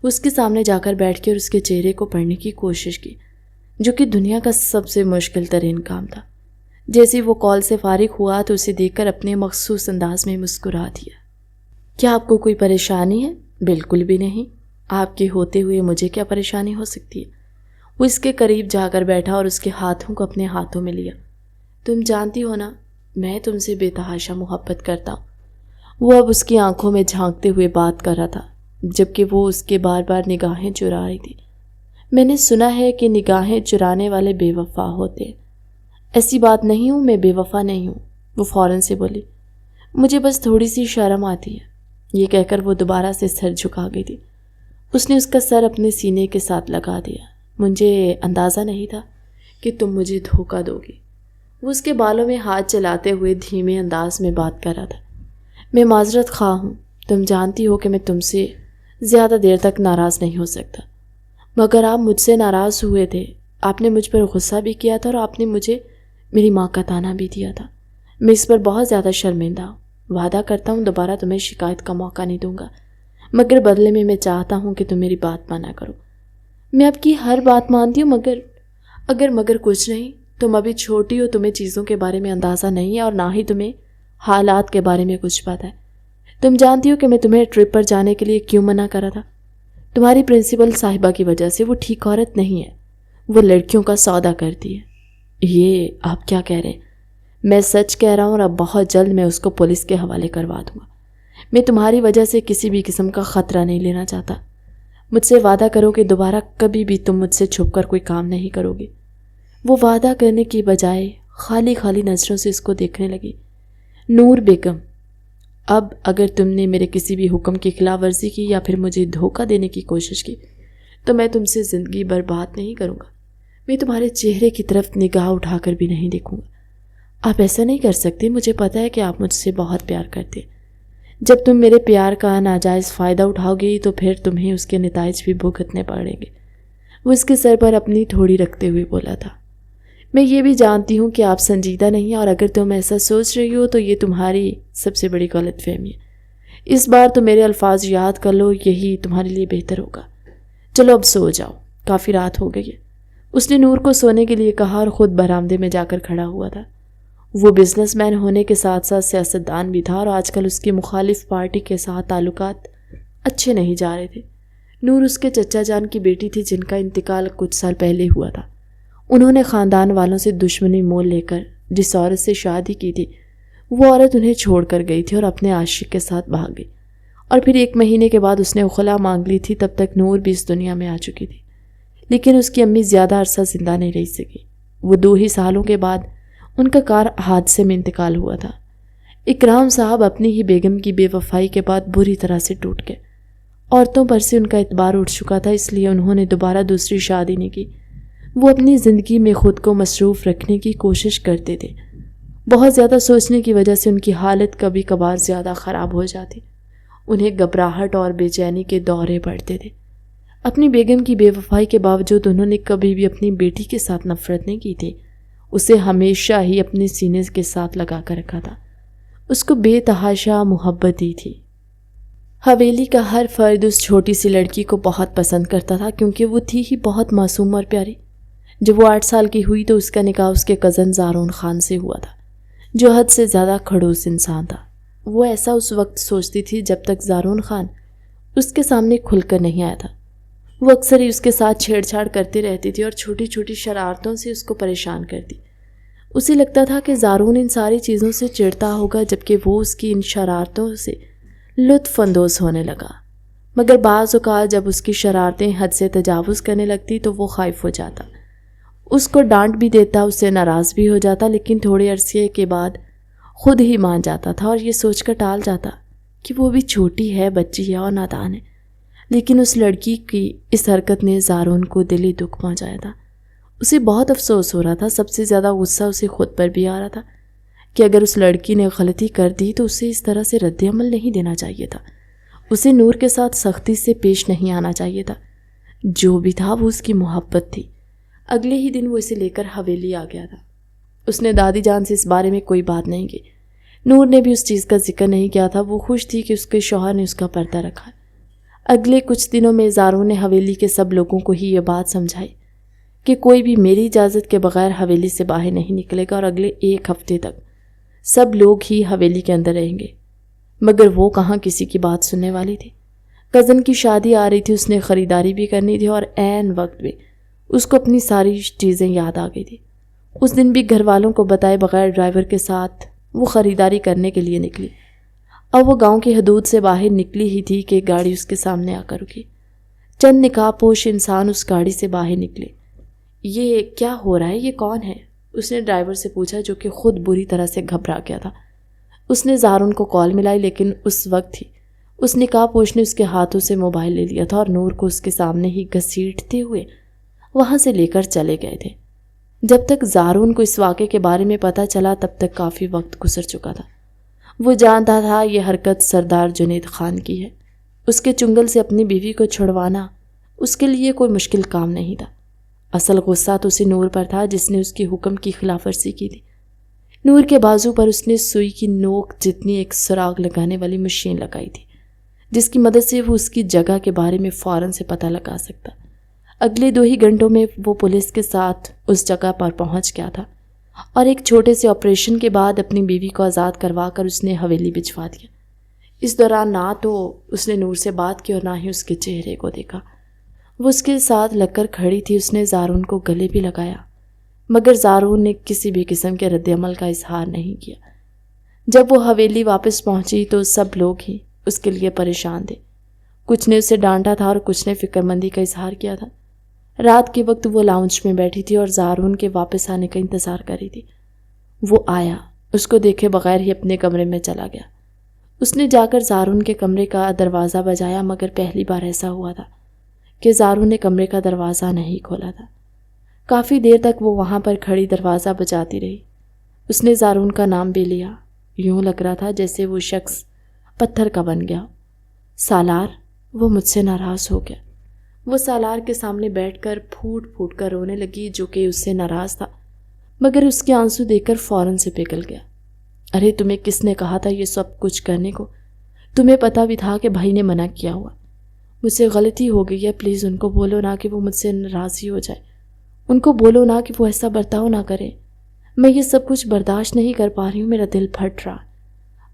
اس کے سامنے جا کر بیٹھ کے اور اس کے چہرے کو پڑھنے کی کوشش کی، جو کہ دنیا کا سب سے مشکل ترین کام تھا۔ جیسے وہ کال سے فارغ ہوا تو اسے دیکھ کر اپنے مخصوص انداز میں مسکرا دیا۔ کیا آپ کو کوئی پریشانی ہے؟ بالکل بھی نہیں، آپ کے ہوتے ہوئے مجھے کیا پریشانی ہو سکتی ہے؟ وہ اس کے قریب جا کر بیٹھا اور اس کے ہاتھوں کو اپنے ہاتھوں میں لیا۔ تم جانتی ہو نا، میں تم سے بے تحاشا محبت کرتا ہوں۔ وہ اب اس کی آنکھوں میں جھانکتے ہوئے بات کر رہا تھا، جبکہ وہ اس کے بار بار نگاہیں چرا رہی تھی۔ میں نے سنا ہے کہ نگاہیں چرانے والے بے وفا ہوتے ہیں۔ ایسی بات نہیں ہوں، میں بے وفا نہیں ہوں، وہ فوراً سے بولی۔ مجھے بس تھوڑی سی شرم آتی ہے، یہ کہہ کر وہ دوبارہ سے سر جھکا گئی تھی۔ اس نے اس کا سر اپنے سینے کے ساتھ لگا دیا۔ مجھے اندازہ نہیں تھا کہ تم مجھے دھوکہ دو گی۔ وہ اس کے بالوں میں ہاتھ چلاتے ہوئے دھیمے انداز میں بات کر رہا تھا۔ میں معذرت خواہ ہوں، تم جانتی ہو کہ میں تم سے زیادہ دیر تک ناراض نہیں ہو سکتا، مگر آپ مجھ سے ناراض ہوئے تھے، آپ نے مجھ پر غصہ بھی کیا تھا اور آپ نے مجھے میری ماں کا طعنہ بھی دیا تھا۔ میں اس پر بہت زیادہ شرمندہ ہوں۔ وعدہ کرتا ہوں دوبارہ تمہیں شکایت کا موقع نہیں دوں گا، مگر بدلے میں چاہتا ہوں کہ تم میری بات مانا کرو۔ میں آپ کی ہر بات مانتی ہوں، مگر کچھ نہیں۔ تم ابھی چھوٹی ہو، تمہیں چیزوں کے بارے میں اندازہ نہیں ہے اور نہ ہی تمہیں حالات کے بارے میں کچھ پتہ ہے۔ تم جانتی ہو کہ میں تمہیں ٹرپ پر جانے کے لیے کیوں منع کرا تھا؟ تمہاری پرنسپل صاحبہ کی وجہ سے۔ وہ ٹھیک عورت نہیں ہے، وہ لڑکیوں کا سودا کرتی ہے۔ یہ آپ کیا کہہ رہے ہیں؟ میں سچ کہہ رہا ہوں اور اب بہت جلد میں اس کو پولیس کے حوالے کروا دوں گا۔ میں تمہاری وجہ سے کسی بھی قسم کا خطرہ نہیں لینا چاہتا۔ مجھ سے وعدہ کرو کہ دوبارہ کبھی بھی تم مجھ سے چھپ کر کوئی کام نہیں کرو گی۔ وہ وعدہ کرنے کی بجائے خالی خالی نظروں سے اس کو دیکھنے لگی۔ نور بیگم، اب اگر تم نے میرے کسی بھی حکم کی خلاف ورزی کی یا پھر مجھے دھوکہ دینے کی کوشش کی تو میں تم سے زندگی برباد نہیں کروں گا۔ میں تمہارے چہرے کی طرف نگاہ اٹھا کر بھی نہیں دیکھوں گا۔ آپ ایسا نہیں کر سکتے، مجھے پتہ ہے کہ آپ مجھ سے بہت پیار کرتے۔ جب تم میرے پیار کا ناجائز فائدہ اٹھاؤ گی تو پھر تمہیں اس کے نتائج بھی بھگتنے پڑیں گے۔ وہ اس کے سر پر اپنی تھوڑی رکھتے ہوئے بولا تھا۔ میں یہ بھی جانتی ہوں کہ آپ سنجیدہ نہیں ہیں، اور اگر تم ایسا سوچ رہی ہو تو یہ تمہاری سب سے بڑی غلط فہمی ہے۔ اس بار تو میرے الفاظ یاد کر لو، یہی تمہارے لیے بہتر ہوگا۔ چلو اب سو جاؤ، کافی رات ہو گئی ہے۔ اس نے نور کو سونے کے لیے کہا اور خود برآمدے میں جا کر کھڑا ہوا تھا۔ وہ بزنس مین ہونے کے ساتھ ساتھ سیاستدان بھی تھا اور آج کل اس کی مخالف پارٹی کے ساتھ تعلقات اچھے نہیں جا رہے تھے۔ نور اس کے چچا جان کی بیٹی تھی جن کا انتقال کچھ سال پہلے ہوا تھا۔ انہوں نے خاندان والوں سے دشمنی مول لے کر جس عورت سے شادی کی تھی وہ عورت انہیں چھوڑ کر گئی تھی اور اپنے عاشق کے ساتھ بھاگ گئی، اور پھر 1 مہینے کے بعد اس نے خلا مانگ لی تھی۔ تب تک نور بھی اس دنیا میں آ چکی تھی، لیکن اس کی امی زیادہ عرصہ زندہ نہیں رہ سکی۔ وہ 2 ہی سالوں کے بعد ان کا کار حادثے میں انتقال ہوا تھا۔ اکرام صاحب اپنی ہی بیگم کی بے وفائی کے بعد بری طرح سے ٹوٹ گئے۔ عورتوں پر سے ان کا اعتبار اٹھ چکا تھا، اس لیے انہوں نے دوبارہ دوسری شادی نہیں کی۔ وہ اپنی زندگی میں خود کو مصروف رکھنے کی کوشش کرتے تھے۔ بہت زیادہ سوچنے کی وجہ سے ان کی حالت کبھی کبھار زیادہ خراب ہو جاتی۔ انہیں گھبراہٹ اور بے چینی کے دورے پڑتے تھے۔ اپنی بیگم کی بے وفائی کے باوجود انہوں نے کبھی بھی اپنی بیٹی کے ساتھ نفرت نہیں کی تھی، اسے ہمیشہ ہی اپنے سینے کے ساتھ لگا کر رکھا تھا، اس کو بے تحاشا محبت دی تھی۔ حویلی کا ہر فرد اس چھوٹی سی لڑکی کو بہت پسند کرتا تھا کیونکہ وہ تھی ہی بہت معصوم اور پیاری۔ جب وہ 8 سال کی ہوئی تو اس کا نکاح اس کے کزن زارون خان سے ہوا تھا، جو حد سے زیادہ کھڑوس انسان تھا۔ وہ ایسا اس وقت سوچتی تھی جب تک زارون خان اس کے سامنے کھل کر نہیں آیا تھا۔ وہ اکثر ہی اس کے ساتھ چھیڑ چھاڑ کرتی رہتی تھی اور چھوٹی چھوٹی شرارتوں سے اس کو پریشان کرتی۔ اسے لگتا تھا کہ زارون ان ساری چیزوں سے چڑھتا ہوگا، جبکہ وہ اس کی ان شرارتوں سے لطف اندوز ہونے لگا۔ مگر بعض اوقات جب اس کی شرارتیں حد سے تجاوز کرنے لگتی تو وہ خائف ہو جاتا، اس کو ڈانٹ بھی دیتا، اس سے ناراض بھی ہو جاتا، لیکن تھوڑے عرصے کے بعد خود ہی مان جاتا تھا اور یہ سوچ کر ٹال جاتا کہ وہ بھی چھوٹی ہے، بچی ہے اور نادان ہے۔ لیکن اس لڑکی کی اس حرکت نے زارون کو دلی دکھ پہنچایا تھا۔ اسے بہت افسوس ہو رہا تھا، سب سے زیادہ غصہ اسے خود پر بھی آ رہا تھا کہ اگر اس لڑکی نے غلطی کر دی تو اسے اس طرح سے رد عمل نہیں دینا چاہیے تھا، اسے نور کے ساتھ سختی سے پیش نہیں آنا چاہیے تھا۔ جو بھی تھا وہ اس کی محبت تھی۔ اگلے ہی دن وہ اسے لے کر حویلی آ گیا تھا۔ اس نے دادی جان سے اس بارے میں کوئی بات نہیں کی، نور نے بھی اس چیز کا ذکر نہیں کیا تھا۔ وہ خوش تھی کہ اس کے شوہر نے اس کا پردہ رکھا۔ اگلے کچھ دنوں میں زارون نے حویلی کے سب لوگوں کو ہی یہ بات سمجھائی کہ کوئی بھی میری اجازت کے بغیر حویلی سے باہر نہیں نکلے گا، اور اگلے 1 ہفتے تک سب لوگ ہی حویلی کے اندر رہیں گے۔ مگر وہ کہاں کسی کی بات سننے والی تھی۔ کزن کی شادی آ رہی تھی، اس نے خریداری بھی کرنی تھی اور عین وقت میں اس کو اپنی ساری چیزیں یاد آ گئی تھی۔ اس دن بھی گھر والوں کو بتائے بغیر ڈرائیور کے ساتھ وہ خریداری کرنے کے لیے نکلی۔ اب وہ گاؤں کی حدود سے باہر نکلی ہی تھی کہ گاڑی اس کے سامنے آ کر رکی۔ چند نقاب پوش انسان اس گاڑی سے باہر نکلے۔ یہ کیا ہو رہا ہے؟ یہ کون ہے؟ اس نے ڈرائیور سے پوچھا جو کہ خود بری طرح سے گھبرا گیا تھا۔ اس نے زارون کو کال ملائی، لیکن اس وقت ہی اس نقاب پوش نے اس کے ہاتھوں سے موبائل لے لیا تھا اور نور کو اس کے سامنے ہی گھسیٹتے ہوئے وہاں سے لے کر چلے گئے تھے۔ جب تک زارون کو اس واقعے کے بارے میں پتہ چلا تب تک کافی وقت گزر چکا تھا۔ وہ جانتا تھا یہ حرکت سردار جنید خان کی ہے۔ اس کے چنگل سے اپنی بیوی کو چھڑوانا اس کے لیے کوئی مشکل کام نہیں تھا۔ اصل غصہ تو اسے نور پر تھا جس نے اس کی حکم کی خلاف ورزی کی تھی۔ نور کے بازو پر اس نے سوئی کی نوک جتنی ایک سراغ لگانے والی مشین لگائی تھی، جس کی مدد سے وہ اس کی جگہ کے بارے میں فوراً سے پتہ لگا سکتا۔ اگلے 2 ہی گھنٹوں میں وہ پولیس کے ساتھ اس جگہ پر پہنچ گیا تھا اور ایک چھوٹے سے آپریشن کے بعد اپنی بیوی کو آزاد کروا کر اس نے حویلی بھجوا دیا۔ اس دوران نہ تو اس نے نور سے بات کی اور نہ ہی اس کے چہرے کو دیکھا۔ وہ اس کے ساتھ لگ کر کھڑی تھی۔ اس نے زارون کو گلے بھی لگایا، مگر زارون نے کسی بھی قسم کے رد عمل کا اظہار نہیں کیا۔ جب وہ حویلی واپس پہنچی تو سب لوگ ہی اس کے لیے پریشان تھے۔ کچھ نے اسے ڈانٹا تھا اور کچھ نے فکر مندی کا اظہار کیا تھا۔ رات کے وقت وہ لاؤنج میں بیٹھی تھی اور زارون کے واپس آنے کا انتظار کر رہی تھی۔ وہ آیا، اس کو دیکھے بغیر ہی اپنے کمرے میں چلا گیا۔ اس نے جا کر زارون کے کمرے کا دروازہ بجایا، مگر پہلی بار ایسا ہوا تھا کہ زارون نے کمرے کا دروازہ نہیں کھولا تھا۔ کافی دیر تک وہ وہاں پر کھڑی دروازہ بجاتی رہی۔ اس نے زارون کا نام بھی لیا۔ یوں لگ رہا تھا جیسے وہ شخص پتھر کا بن گیا۔ سالار، وہ مجھ سے ناراض ہو گیا۔ وہ سالار کے سامنے بیٹھ کر پھوٹ پھوٹ کر رونے لگی، جو کہ اس سے ناراض تھا، مگر اس کے آنسو دیکھ کر فوراً سے پگھل گیا۔ ارے تمہیں کس نے کہا تھا یہ سب کچھ کرنے کو؟ تمہیں پتہ بھی تھا کہ بھائی نے منع کیا ہوا۔ مجھ سے غلطی ہو گئی ہے، پلیز ان کو بولو نا کہ وہ مجھ سے ناراض ہی ہو جائے۔ ان کو بولو نا کہ وہ ایسا برتاؤ نہ کرے۔ میں یہ سب کچھ برداشت نہیں کر پا رہی ہوں، میرا دل پھٹ رہا۔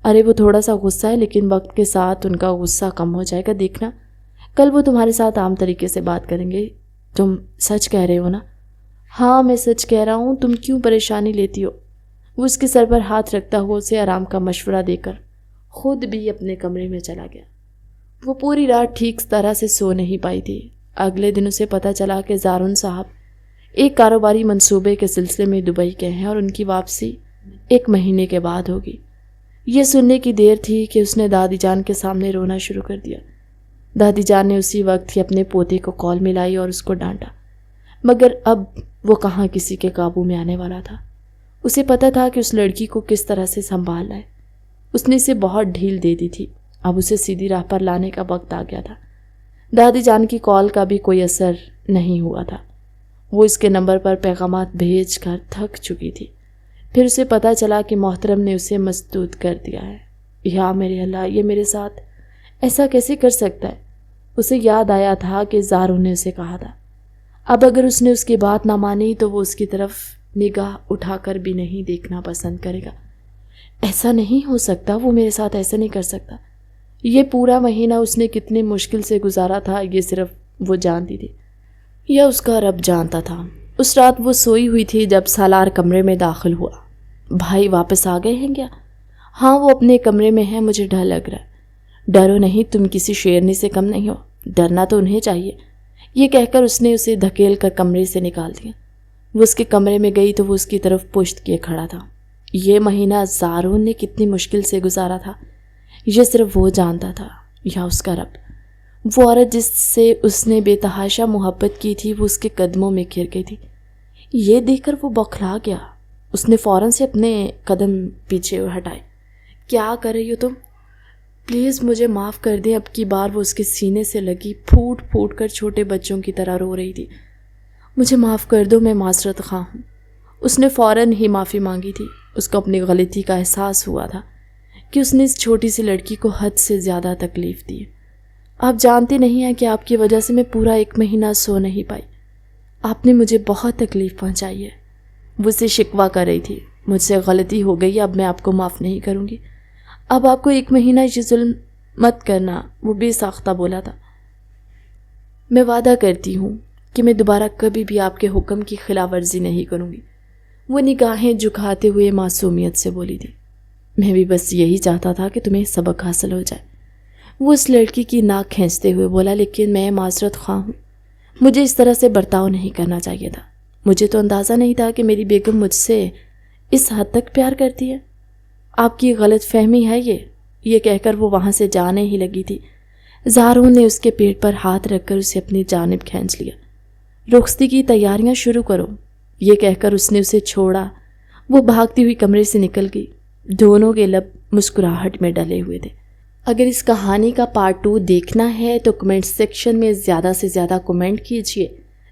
ارے وہ تھوڑا سا غصہ ہے، لیکن وقت کے ساتھ ان کا غصہ کم ہو جائے گا، دیکھنا کل وہ تمہارے ساتھ عام طریقے سے بات کریں گے۔ تم سچ کہہ رہے ہو نا؟ ہاں میں سچ کہہ رہا ہوں، تم کیوں پریشانی لیتی ہو؟ وہ اس کے سر پر ہاتھ رکھتا ہوا اسے آرام کا مشورہ دے کر خود بھی اپنے کمرے میں چلا گیا۔ وہ پوری رات ٹھیک طرح سے سو نہیں پائی تھی۔ اگلے دن اسے پتہ چلا کہ زارون صاحب ایک کاروباری منصوبے کے سلسلے میں دبئی گئے ہیں اور ان کی واپسی 1 مہینے کے بعد ہوگی۔ یہ سننے کی دیر تھی کہ اس نے دادی جان کے سامنے رونا شروع کر دیا۔ دادی جان نے اسی وقت ہی اپنے پوتے کو کال ملائی اور اس کو ڈانٹا، مگر اب وہ کہاں کسی کے قابو میں آنے والا تھا۔ اسے پتہ تھا کہ اس لڑکی کو کس طرح سے سنبھالنا ہے۔ اس نے اسے بہت ڈھیل دے دی تھی، اب اسے سیدھی راہ پر لانے کا وقت آ گیا تھا۔ دادی جان کی کال کا بھی کوئی اثر نہیں ہوا تھا۔ وہ اس کے نمبر پر پیغامات بھیج کر تھک چکی تھی۔ پھر اسے پتہ چلا کہ محترم نے اسے مسدود کر دیا ہے۔ یا میرے اللہ، یہ میرے ساتھ ایسا کیسے کر سکتا ہے؟ اسے یاد آیا تھا کہ زارون نے اسے کہا تھا، اب اگر اس نے اس کی بات نہ مانی تو وہ اس کی طرف نگاہ اٹھا کر بھی نہیں دیکھنا پسند کرے گا۔ ایسا نہیں ہو سکتا، وہ میرے ساتھ ایسا نہیں کر سکتا۔ یہ پورا مہینہ اس نے کتنے مشکل سے گزارا تھا، یہ صرف وہ جانتی تھی یا اس کا رب جانتا تھا۔ اس رات وہ سوئی ہوئی تھی جب سالار کمرے میں داخل ہوا۔ بھائی واپس آ گئے ہیں کیا؟ ہاں وہ اپنے کمرے میں ہیں، مجھے ڈر لگ رہا ہے۔ ڈرو نہیں، تم کسی شیرنی سے کم نہیں ہو، ڈرنا تو انہیں چاہیے۔ یہ کہہ کر اس نے اسے دھکیل کر کمرے سے نکال دیا۔ وہ اس کے کمرے میں گئی تو وہ اس کی طرف پشت کیے کھڑا تھا۔ یہ مہینہ زارون نے کتنی مشکل سے گزارا تھا، یہ صرف وہ جانتا تھا یا اس کا رب۔ وہ عورت جس سے اس نے بے تحاشا محبت کی تھی وہ اس کے قدموں میں گر گئی تھی۔ یہ دیکھ کر وہ بوکھلا گیا۔ اس نے فوراً سے اپنے قدم پیچھے ہٹائے۔ کیا کر رہی ہو تم؟ پلیز مجھے معاف کر دیں۔ اب کی بار وہ اس کے سینے سے لگی پھوٹ پھوٹ کر چھوٹے بچوں کی طرح رو رہی تھی۔ مجھے معاف کر دو، میں معذرت خواہ ہوں۔ اس نے فوراً ہی معافی مانگی تھی۔ اس کو اپنی غلطی کا احساس ہوا تھا کہ اس نے اس چھوٹی سی لڑکی کو حد سے زیادہ تکلیف دی۔ آپ جانتے نہیں ہیں کہ آپ کی وجہ سے میں پورا 1 مہینہ سو نہیں پائی۔ آپ نے مجھے بہت تکلیف پہنچائی ہے۔ وہ اسے شکوہ کر رہی تھی۔ مجھ سے غلطی ہو گئی، اب میں آپ کو معاف نہیں کروں گی۔ اب آپ کو 1 مہینہ یہ ظلم مت کرنا، وہ بے ساختہ بولا تھا۔ میں وعدہ کرتی ہوں کہ میں دوبارہ کبھی بھی آپ کے حکم کی خلاف ورزی نہیں کروں گی، وہ نگاہیں جھکاتے ہوئے معصومیت سے بولی تھی۔ میں بھی بس یہی چاہتا تھا کہ تمہیں سبق حاصل ہو جائے۔ وہ اس لڑکی کی ناک کھینچتے ہوئے بولا، لیکن میں معذرت خواہ ہوں، مجھے اس طرح سے برتاؤ نہیں کرنا چاہیے تھا۔ مجھے تو اندازہ نہیں تھا کہ میری بیگم مجھ سے اس حد تک پیار کرتی ہے۔ آپ کی غلط فہمی ہے یہ کہہ کر وہ وہاں سے جانے ہی لگی تھی۔ زارون نے اس کے پیٹ پر ہاتھ رکھ کر اسے اپنی جانب کھینچ لیا۔ رخصتی کی تیاریاں شروع کرو، یہ کہہ کر اس نے اسے چھوڑا۔ وہ بھاگتی ہوئی کمرے سے نکل گئی۔ دونوں کے لب مسکراہٹ میں ڈلے ہوئے تھے۔ اگر اس کہانی کا پارٹ 2 دیکھنا ہے تو کمنٹ سیکشن میں زیادہ سے زیادہ کمنٹ کیجئے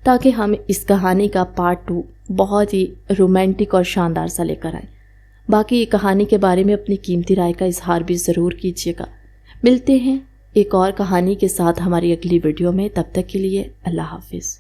تاکہ ہم اس کہانی کا پارٹ 2 بہت ہی رومانٹک اور شاندار سا لے کر آئیں۔ باقی یہ کہانی کے بارے میں اپنی قیمتی رائے کا اظہار بھی ضرور کیجیے گا۔ ملتے ہیں ایک اور کہانی کے ساتھ ہماری اگلی ویڈیو میں، تب تک کے لیے اللہ حافظ۔